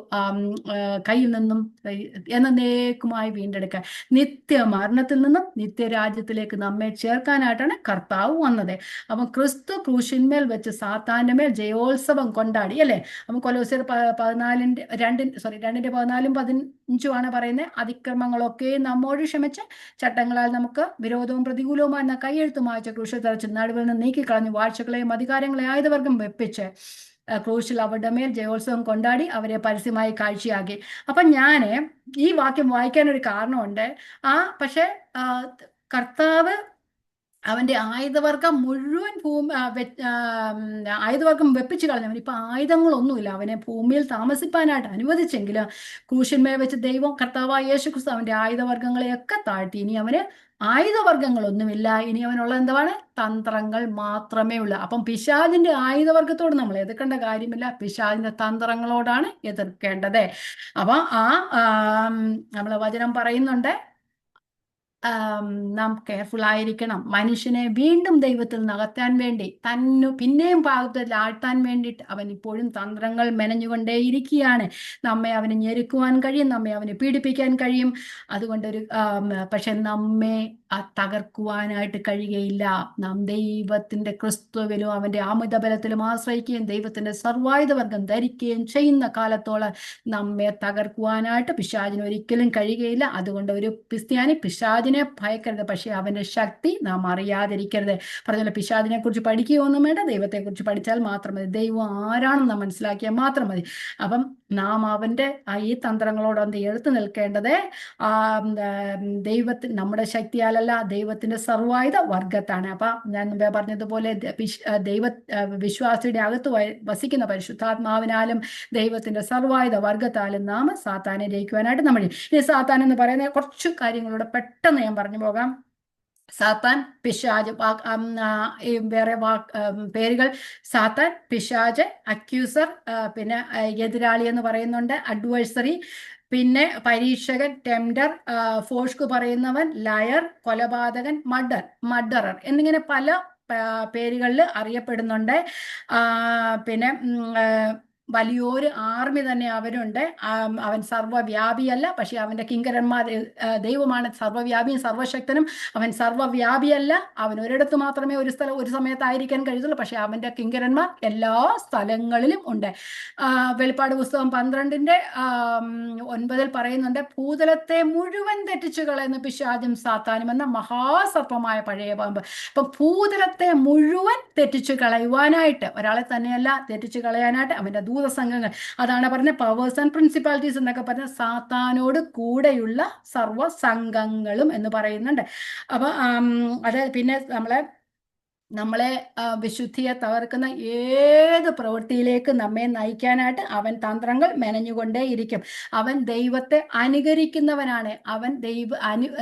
കയ്യിൽ നിന്നും എന്നേക്കുമായി വീണ്ടെടുക്കാൻ, നിത്യമരണത്തിൽ നിന്നും നിത്യരാജ്യത്തിലേക്ക് നമ്മെ ചേർക്കാനായിട്ടാണ് കർത്താവ് വന്നത്. അപ്പം ക്രിസ്തു ക്രൂശിന്മേൽ വെച്ച് സാത്താന്റെ മേൽ ജയോത്സവം കൊണ്ടാടി അല്ലെ? അപ്പം കൊലോസ്യർ 2:14-15 പറയുന്നത്, അതിക്രമങ്ങളൊക്കെ നമ്മോട് ക്ഷമിച്ച് ചട്ടങ്ങളാൽ നമുക്ക് വിരോധവും പ്രതികൂലവുമായ കൈയെഴുത്ത് മായ്ച്ച ക്രൂശിൽ തറച്ച് നടുവിൽ നിന്ന് നീക്കിക്കളഞ്ഞു വാഴ്ചകളെയും അധികാരങ്ങളെയും ആയുധവർഗം വെപ്പിച്ച് ക്രൂശിൽ അവരുടെ മേൽ ജയോത്സവം കൊണ്ടാടി അവരെ പരസ്യമായി കാഴ്ചയാക്കി. അപ്പം ഞാൻ ഈ വാക്യം വായിക്കാനൊരു കാരണമുണ്ട്. പക്ഷെ കർത്താവ് അവന്റെ ആയുധവർഗം മുഴുവൻ ആയുധവർഗം വെപ്പിച്ചു കളഞ്ഞവൻ. ഇപ്പൊ ആയുധങ്ങളൊന്നുമില്ല. അവനെ ഭൂമിയിൽ താമസിപ്പാനായിട്ട് അനുവദിച്ചെങ്കിലും ക്രൂശന്മേൽ വെച്ച് ദൈവം കർത്താവായ യേശുക്രിസ്തു അവന്റെ ആയുധവർഗങ്ങളെയൊക്കെ താഴ്ത്തി. ഇനി അവന് ആയുധവർഗങ്ങളൊന്നുമില്ല. ഇനി അവനുള്ള എന്താണ്? തന്ത്രങ്ങൾ മാത്രമേ ഉള്ളൂ. അപ്പം പിശാചിന്റെ ആയുധവർഗത്തോട് നമ്മൾ എതിർക്കേണ്ട കാര്യമില്ല, പിശാചിന്റെ തന്ത്രങ്ങളോടാണ് എതിർക്കേണ്ടത്. അപ്പൊ നമ്മളെ വചനം പറയുന്നുണ്ട്, നാം കെയർഫുൾ ആയിരിക്കണം. മനുഷ്യനെ വീണ്ടും ദൈവത്തിൽ നകത്താൻ വേണ്ടി, പിന്നെയും പാപത്തിൽ ആഴ്ത്താൻ വേണ്ടിയിട്ട് അവൻ ഇപ്പോഴും തന്ത്രങ്ങൾ മെനഞ്ഞുകൊണ്ടേയിരിക്കുകയാണ്. നമ്മെ അവന് ഞെരുക്കുവാൻ കഴിയും, നമ്മെ അവന് പീഡിപ്പിക്കാൻ കഴിയും. അതുകൊണ്ടൊരു പക്ഷെ നമ്മെ തകർക്കുവാനായിട്ട് കഴിയുകയില്ല. നാം ദൈവത്തിന്റെ ക്രിസ്തുവിലും അവന്റെ അമിത ബലത്തിലും ആശ്രയിക്കുകയും ദൈവത്തിന്റെ സർവായുധവർഗം ധരിക്കുകയും ചെയ്യുന്ന കാലത്തോളം നമ്മെ തകർക്കുവാനായിട്ട് പിശാചിന് ഒരിക്കലും കഴിയുകയില്ല. അതുകൊണ്ട് ഒരു ക്രിസ്ത്യാനി പിശാചിനെ ഭയക്കരുത്, പക്ഷെ അവന്റെ ശക്തി നാം അറിയാതിരിക്കരുത്. പറഞ്ഞല്ലോ, പിശാചിനെ കുറിച്ച് പഠിക്കുകയൊന്നും വേണ്ട, ദൈവത്തെക്കുറിച്ച് പഠിച്ചാൽ മാത്രം മതി. ദൈവം ആരാണെന്ന് നാം മനസ്സിലാക്കിയാൽ മാത്രം മതി. അപ്പം നാം അവന്റെ ഈ തന്ത്രങ്ങളോടൊന്ന് എഴുത്ത് നിൽക്കേണ്ടത് നമ്മുടെ ശക്തിയാലല്ല, ദൈവത്തിന്റെ സർവായുധ വർഗത്താണ്. അപ്പൊ ഞാൻ മുമ്പേ പറഞ്ഞതുപോലെ വിശ്വാസിയുടെ അകത്ത് വസിക്കുന്ന പരിശുദ്ധാത്മാവിനാലും ദൈവത്തിന്റെ സർവായുധ വർഗത്താലും നാം സാത്താനെ ജയിക്കുവാനായിട്ട് നമ്മൾ. ഇനി സാത്താൻ എന്ന് പറയുന്ന കുറച്ച് കാര്യങ്ങളൂടെ പെട്ടെന്ന് ഞാൻ പറഞ്ഞു പോകാം. സാത്താൻ, പിശാജ്, വേറെ പേരുകൾ: സാത്താൻ, പിശാജ്, അക്യൂസർ, പിന്നെ എതിരാളി എന്ന് പറയുന്നുണ്ട്, അഡ്വേഴ്സറി, പിന്നെ പരീക്ഷകൻ, ടെംഡർ, ഫോഷ്ക് പറയുന്നവൻ, ലയർ, കൊലപാതകൻ, മർഡറർ എന്നിങ്ങനെ പല പേരുകളിൽ അറിയപ്പെടുന്നുണ്ട്. പിന്നെ വലിയൊരു ആർമി തന്നെ അവനുണ്ട്. അവൻ സർവ്വവ്യാപിയല്ല, പക്ഷെ അവന്റെ കിങ്കരന്മാർ, ദൈവമാണ് സർവ്വവ്യാപിയും സർവശക്തനും. അവൻ സർവ്വവ്യാപിയല്ല, അവൻ ഒരിടത്ത് മാത്രമേ ഒരു സമയത്തായിരിക്കാൻ കഴിയുള്ളൂ, പക്ഷെ അവന്റെ കിങ്കരന്മാർ എല്ലാ സ്ഥലങ്ങളിലും ഉണ്ട്. വെളിപ്പാട് പുസ്തകം 12:9 പറയുന്നുണ്ട്, ഭൂതലത്തെ മുഴുവൻ തെറ്റിച്ചു കളയുന്ന പിശാചും സാത്താനും എന്ന മഹാസർപ്പമായ പഴയ പാമ്പ്. അപ്പൊ ഭൂതലത്തെ മുഴുവൻ തെറ്റിച്ചു കളയുവാനായിട്ട്, ഒരാളെ തന്നെയല്ല, തെറ്റിച്ചു കളയാനായിട്ട് അവന്റെ സംഘങ്ങൾ, അതാണ് പറഞ്ഞ പവേഴ്സ് ആൻഡ് പ്രിൻസിപ്പാലിറ്റീസ് എന്നൊക്കെ പറഞ്ഞ സാത്താനോട് കൂടെയുള്ള സർവ്വ സംഘങ്ങളും എന്ന് പറയുന്നുണ്ട്. അപ്പൊ അത് പിന്നെ നമ്മളെ വിശുദ്ധിയെ തകർക്കുന്ന ഏത് പ്രവൃത്തിയിലേക്ക് നമ്മെ നയിക്കാനായിട്ട് അവൻ തന്ത്രങ്ങൾ മെനഞ്ഞുകൊണ്ടേയിരിക്കും. അവൻ ദൈവത്തെ അനുകരിക്കുന്നവനാണ്. അവൻ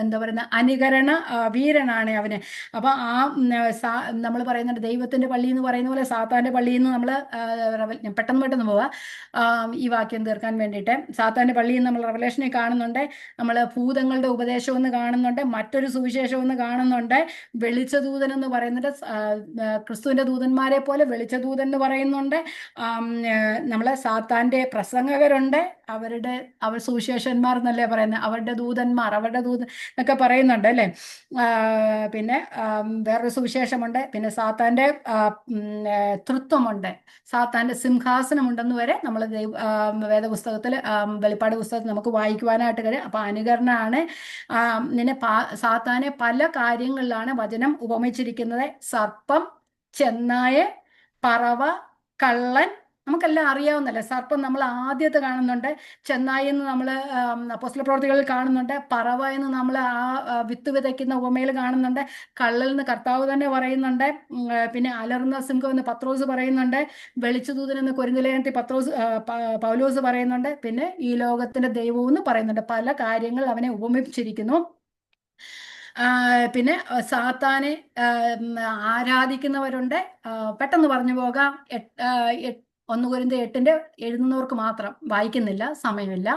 എന്താ പറയുന്ന അനുകരണ വീരനാണ് അവന്. അപ്പൊ നമ്മൾ പറയുന്നുണ്ട്, ദൈവത്തിന്റെ പള്ളി എന്ന് പറയുന്ന പോലെ സാത്താന്റെ പള്ളിയിൽ നിന്ന് നമ്മൾ പെട്ടെന്ന് പോവാ ഈ വാക്യം തീർക്കാൻ വേണ്ടിയിട്ട്. സാത്താന്റെ പള്ളിയിൽ നമ്മൾ റെവലേഷനിൽ കാണുന്നുണ്ട്, നമ്മൾ ഭൂതങ്ങളുടെ ഉപദേശം എന്ന് കാണുന്നുണ്ട്, മറ്റൊരു സുവിശേഷം എന്ന് കാണുന്നുണ്ട്, വെളിച്ചദൂതൻ എന്ന് പറയുന്നത് ക്രിസ്തുവിന്റെ ദൂതന്മാരെ പോലെ വെളിച്ചദൂതൻ എന്ന് പറയുന്നുണ്ട്. നമ്മളെ സാത്താന്റെ പ്രസംഗകരുണ്ട്, അവർ സുവിശേഷന്മാർ എന്നല്ലേ പറയുന്നത്, അവരുടെ ദൂതന്മാർ, അവരുടെ എന്നൊക്കെ പറയുന്നുണ്ട് അല്ലേ. പിന്നെ വേറൊരു സുവിശേഷമുണ്ട്. പിന്നെ സാത്താന്റെ തൃത്വമുണ്ട്, സാത്താന്റെ സിംഹാസനമുണ്ടെന്ന് വരെ നമ്മൾ വേദപുസ്തകത്തിൽ, വെളിപ്പാട് പുസ്തകത്തിൽ നമുക്ക് വായിക്കുവാനായിട്ട് കഴിയും. അപ്പൊ അനുകരണമാണ്. സാത്താനെ പല കാര്യങ്ങളിലാണ് വചനം ഉപമിച്ചിരിക്കുന്നത്. സർപ്പം, ചെന്നായ, പറവ, കള്ളൻ, നമുക്കെല്ലാം അറിയാവുന്നല്ലേ. സർപ്പം നമ്മൾ ആദ്യത്തെ കാണുന്നുണ്ട്, ചെന്നായി എന്ന് നമ്മൾ അപ്പോസ്തല പ്രവർത്തികളിൽ കാണുന്നുണ്ട്, പറവ എന്ന് നമ്മൾ വിത്ത് വിതയ്ക്കുന്ന ഉപമയിൽ കാണുന്നുണ്ട്, കള്ളൽ എന്ന് കർത്താവ് തന്നെ പറയുന്നുണ്ട്, പിന്നെ അലർന്ന സിംഹം എന്ന് പത്രോസ് പറയുന്നുണ്ട്, വെളിച്ചദൂതൻ എന്ന് കൊരിന്ത്യലേഖനത്തിൽ പൗലോസ് പറയുന്നുണ്ട്, പിന്നെ ഈ ലോകത്തിന്റെ ദൈവവും എന്ന് പറയുന്നുണ്ട്. പല കാര്യങ്ങൾ അവനെ ഉപമിച്ചിരിക്കുന്നു. പിന്നെ സാത്താനെ ആരാധിക്കുന്നവരുണ്ട്. പെട്ടെന്ന് പറഞ്ഞു പോകാം. 1 കൊരിന്ത്യർ 8 എഴുതുന്നവർക്ക് മാത്രം, വായിക്കുന്നില്ല, സമയമില്ല.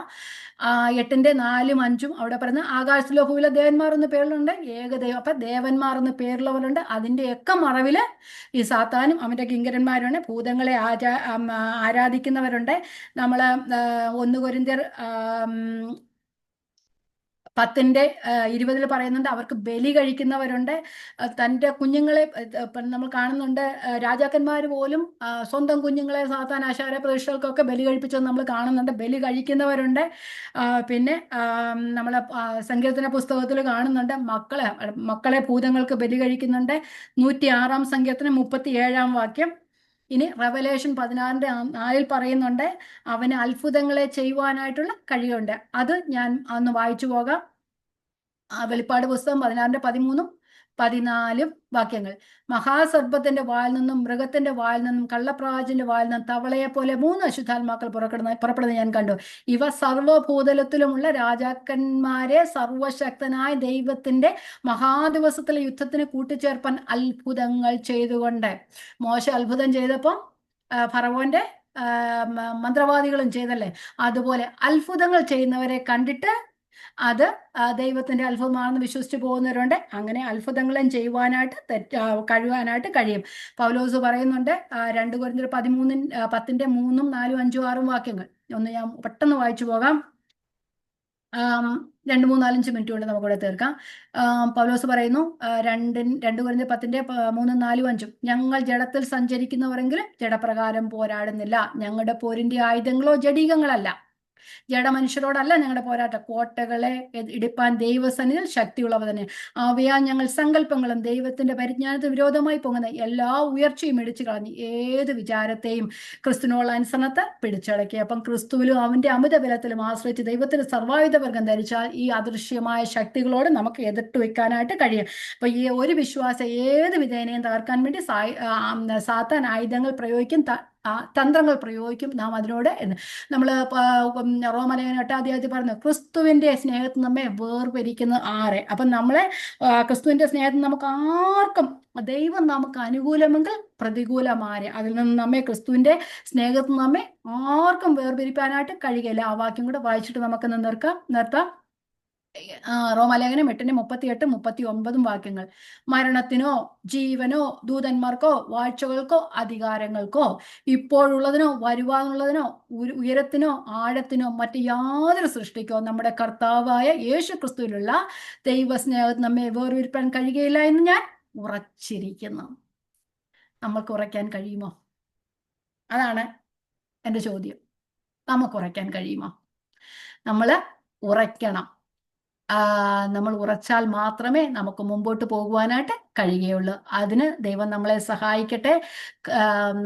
8:4-5 അവിടെ പറയുന്നത് ആകാശത്തിലോ ഭൂമിയിലോ ദേവന്മാർ എന്ന പേരിലുണ്ട്, ഏകദൈവം. അപ്പൊ ദേവന്മാർ എന്ന പേരുള്ളവരുണ്ട്. അതിൻ്റെയൊക്കെ മറവില് ഈ സാത്താനും അവന്റെ കിങ്കരന്മാരുണ്ട്. ഭൂതങ്ങളെ ആരാധിക്കുന്നവരുണ്ട്. നമ്മള് 1 കൊരിന്ത്യർ 10:20 പറയുന്നുണ്ട്, അവർക്ക് ബലി കഴിക്കുന്നവരുണ്ട്. തൻ്റെ കുഞ്ഞുങ്ങളെ നമ്മൾ കാണുന്നുണ്ട്. രാജാക്കന്മാർ പോലും സ്വന്തം കുഞ്ഞുങ്ങളെ സാത്താൻ ആശാര പ്രതിഷ്ഠകൾക്കൊക്കെ ബലി കഴിപ്പിച്ചത് നമ്മൾ കാണുന്നുണ്ട്. ബലി കഴിക്കുന്നവരുണ്ട്. പിന്നെ നമ്മളെ സങ്കീർത്തന പുസ്തകത്തിൽ കാണുന്നുണ്ട്, മക്കളെ ഭൂതങ്ങൾക്ക് ബലി കഴിക്കുന്നുണ്ട്. 106 സങ്കീർത്തനം 37 വാക്യം. ഇനി റെവലേഷൻ 16:4 പറയുന്നുണ്ട്, അവന് അത്ഭുതങ്ങളെ ചെയ്യുവാനായിട്ടുള്ള കഴിവുണ്ട്. അത് ഞാൻ ഒന്ന് വായിച്ചു പോകാം. വെളിപ്പാട് പുസ്തകം 16:13-14 വാക്യങ്ങൾ. മഹാസർപ്പത്തിന്റെ വായിൽ നിന്നും മൃഗത്തിന്റെ വായിൽ നിന്നും കള്ളപ്രവാചന്റെ വായിൽ നിന്നും തവളയെ പോലെ 3 അശുദ്ധാത്മാക്കൾ പുറപ്പെടുന്നത് ഞാൻ കണ്ടു. ഇവ സർവ്വഭൂതലത്തിലുമുള്ള രാജാക്കന്മാരെ സർവശക്തനായ ദൈവത്തിന്റെ മഹാദിവസത്തിലെ യുദ്ധത്തിന് കൂട്ടിച്ചേർപ്പാൻ അത്ഭുതങ്ങൾ ചെയ്തുകൊണ്ട്. മോശ അത്ഭുതം ചെയ്തപ്പോൾ ഫറവോന്റെ മന്ത്രവാദികളും ചെയ്തല്ലേ, അതുപോലെ അത്ഭുതങ്ങൾ ചെയ്യുന്നവരെ കണ്ടിട്ട് അത് ദൈവത്തിന്റെ അത്ഭുതമാണെന്ന് വിശ്വസിച്ച് പോകുന്നവരുണ്ട്. അങ്ങനെ അത്ഭുതങ്ങളും ചെയ്യുവാനായിട്ട് കഴിയുവാനായിട്ട് കഴിയും. പൗലോസ് പറയുന്നുണ്ട് 2 കൊരിന്ത്യർ 10:3, 4, 5, 6 വാക്യങ്ങൾ. ഒന്ന് ഞാൻ പെട്ടെന്ന് വായിച്ചു പോകാം. 2, 3, 4, 5 മിനിറ്റ് കൊണ്ട് നമുക്കിവിടെ തീർക്കാം. പൗലോസ് പറയുന്നു 2 കൊരിന്ത്യർ 10:3, 4, 5, ഞങ്ങൾ ജഡത്തിൽ സഞ്ചരിക്കുന്നവരെങ്കിലും ജഡപ്രകാരം പോരാടുന്നില്ല. ഞങ്ങളുടെ പോരിന്റെ ആയുധങ്ങളോ ജഡീകങ്ങളല്ല. ജഡമനുഷ്യരോടല്ല ഞങ്ങളുടെ പോരാട്ടം, കോട്ടകളെ ഇടിപ്പാൻ ദൈവസന്നിധിയിൽ ശക്തിയുള്ളവ തന്നെ. അവയാൽ ഞങ്ങൾ സങ്കല്പങ്ങളും ദൈവത്തിന്റെ പരിജ്ഞാനത്തിന് വിരോധമായി പോകുന്ന എല്ലാ ഉയർച്ചയും ഇടിച്ചു കളഞ്ഞ് ഏത് വിചാരത്തെയും ക്രിസ്തുവിനുള്ള അനുസരണത്തെ പിടിച്ചടക്കി. അപ്പം ക്രിസ്തുവിലും അവന്റെ അമിത ബലത്തിലും ആശ്രയിച്ച് ദൈവത്തിന്റെ സർവായുധവർഗം ധരിച്ചാൽ ഈ അദൃശ്യമായ ശക്തികളോട് നമുക്ക് എതിർത്ത് വെക്കാനായിട്ട് കഴിയും. അപ്പൊ ഈ ഒരു വിശ്വാസം ഏത് വിധേനയും തകർക്കാൻ വേണ്ടി സാത്താൻ ആയുധങ്ങൾ പ്രയോഗിക്കും, തന്ത്രങ്ങൾ പ്രയോഗിക്കും. നാം അതിനോട് നമ്മൾ റോമലേഖനം 8 അധ്യായത്തിൽ പറഞ്ഞു, ക്രിസ്തുവിന്റെ സ്നേഹത്തിൽ നമ്മെ വേർപിരിക്കുന്ന ആരെ. അപ്പം നമ്മളെ ക്രിസ്തുവിന്റെ സ്നേഹത്തിൽ നമുക്ക് ആർക്കും, ദൈവം നമുക്ക് അനുകൂലമെങ്കിൽ പ്രതികൂലമാരെ, അതിൽ നിന്ന് നമ്മെ ക്രിസ്തുവിന്റെ സ്നേഹത്തിൽ നമ്മെ ആർക്കും വേർപിരിപ്പാനായിട്ട് കഴിയില്ല. ആ വാക്യം കൂടെ വായിച്ചിട്ട് നമുക്ക് നിർത്താം. റോമാലേഖനം 8:38-39 വാക്യങ്ങൾ. മരണത്തിനോ ജീവനോ ദൂതന്മാർക്കോ വാഴ്ചകൾക്കോ അധികാരങ്ങൾക്കോ ഇപ്പോഴുള്ളതിനോ വരുവാനുള്ളതിനോ ഉയരത്തിനോ ആഴത്തിനോ മറ്റ് യാതൊരു സൃഷ്ടിക്കോ നമ്മുടെ കർത്താവായ യേശു ക്രിസ്തുവിലുള്ള ദൈവസ്നേഹത്തിൽ നമ്മെ വേർതിരിപ്പാൻ കഴിയുകയില്ല എന്ന് ഞാൻ ഉറച്ചിരിക്കുന്നു. നമ്മൾക്ക് ഉറയ്ക്കാൻ കഴിയുമോ? അതാണ് എൻ്റെ ചോദ്യം. നമുക്ക് ഉറയ്ക്കാൻ കഴിയുമോ? നമ്മൾ ഉറയ്ക്കണം. നമ്മൾ ഉറച്ചാൽ മാത്രമേ നമുക്ക് മുമ്പോട്ട് പോകുവാനായിട്ട് കഴിയുകയുള്ളൂ. അതിന് ദൈവം നമ്മളെ സഹായിക്കട്ടെ.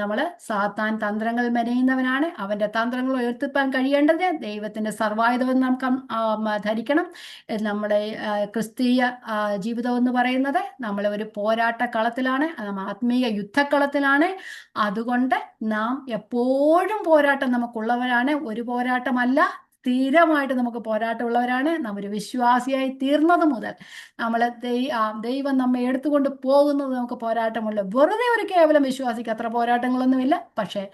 നമ്മൾ സാത്താൻ തന്ത്രങ്ങൾ മെനയുന്നവനാണ്. അവന്റെ തന്ത്രങ്ങൾ ഉയർത്തിപ്പാൻ കഴിയേണ്ടത് ദൈവത്തിന്റെ സർവായുധം നാം ധരിക്കണം. നമ്മുടെ ക്രിസ്തീയ ജീവിതം എന്ന് പറയുന്നത് നമ്മളെ ഒരു പോരാട്ട കളത്തിലാണ്, ആത്മീയ യുദ്ധക്കളത്തിലാണ്. അതുകൊണ്ട് നാം എപ്പോഴും പോരാട്ടം നമുക്കുള്ളവരാണ്. ഒരു പോരാട്ടമല്ല, സ്ഥിരമായിട്ട് നമുക്ക് പോരാട്ടമുള്ളവരാണ്. നാം ഒരു വിശ്വാസിയായി തീർന്നത് മുതൽ നമ്മൾ ദൈവം നമ്മെ എടുത്തുകൊണ്ട് പോകുന്നത് നമുക്ക് പോരാട്ടമുള്ളൂ. വെറുതെ ഒരു കേവലം വിശ്വാസിക്ക് അത്ര പോരാട്ടങ്ങളൊന്നുമില്ല. പക്ഷേ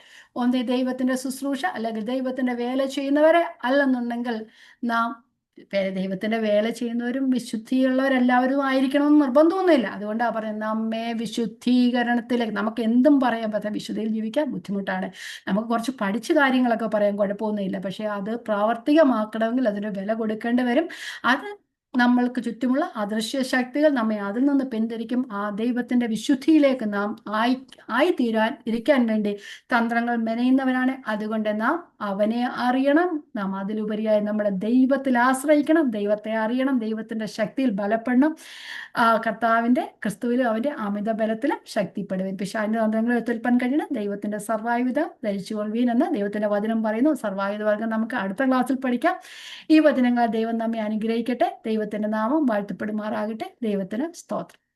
ദൈവത്തിന്റെ ശുശ്രൂഷ അല്ലെങ്കിൽ ദൈവത്തിന്റെ വേല ചെയ്യുന്നവരെ അല്ലെന്നുണ്ടെങ്കിൽ നാം ദൈവത്തിന്റെ വേല ചെയ്യുന്നവരും വിശുദ്ധിയുള്ളവരെല്ലാവരും ആയിരിക്കണമെന്ന് നിർബന്ധമൊന്നുമില്ല. അതുകൊണ്ടാണ് പറയുന്നത് നമ്മെ വിശുദ്ധീകരണത്തിലേക്ക്, നമുക്ക് എന്തും പറയാൻ പറ്റാം, വിശുദ്ധിയിൽ ജീവിക്കാൻ ബുദ്ധിമുട്ടാണ്. നമുക്ക് കുറച്ച് പഠിച്ച കാര്യങ്ങളൊക്കെ പറയാൻ കുഴപ്പമൊന്നുമില്ല, പക്ഷെ അത് പ്രാവർത്തികമാക്കണമെങ്കിൽ അതിന് വില കൊടുക്കേണ്ടി വരും. അത് നമ്മൾക്ക് ചുറ്റുമുള്ള അദൃശ്യ ശക്തികൾ നമ്മെ അതിൽ നിന്ന് പിന്തിരിക്കും. ആ ദൈവത്തിന്റെ വിശുദ്ധിയിലേക്ക് നാം ആയിത്തീരാൻ ഇരിക്കാൻ വേണ്ടി തന്ത്രങ്ങൾ മെനയുന്നവനാണ്. അതുകൊണ്ട് നാം അവനെ അറിയണം. നാം അതിലുപരിയായി നമ്മുടെ ദൈവത്തിൽ ആശ്രയിക്കണം, ദൈവത്തെ അറിയണം, ദൈവത്തിന്റെ ശക്തിയിൽ ബലപ്പെടണം. കർത്താവിന്റെ ക്രിസ്തുവിലും അവന്റെ അമിത ബലത്തിലും ശക്തിപ്പെടുവൻ. പിശാചിന്റെ തന്ത്രങ്ങൾ എത്തിൽപ്പാൻ കഴിയണം. ദൈവത്തിന്റെ സർവായുധം ധരിച്ചു കൊള്ളുവീൻ എന്ന് ദൈവത്തിന്റെ വചനം പറയുന്നു. സർവായുധ വർഗം നമുക്ക് അടുത്ത ക്ലാസ്സിൽ പഠിക്കാം. ഈ വചനങ്ങൾ ദൈവം നമ്മെ അനുഗ്രഹിക്കട്ടെ. ദൈവത്തിന്റെ നാമം വാഴ്ത്തപ്പെടുമാറാകട്ടെ. ദൈവത്തിന് സ്തോത്രം.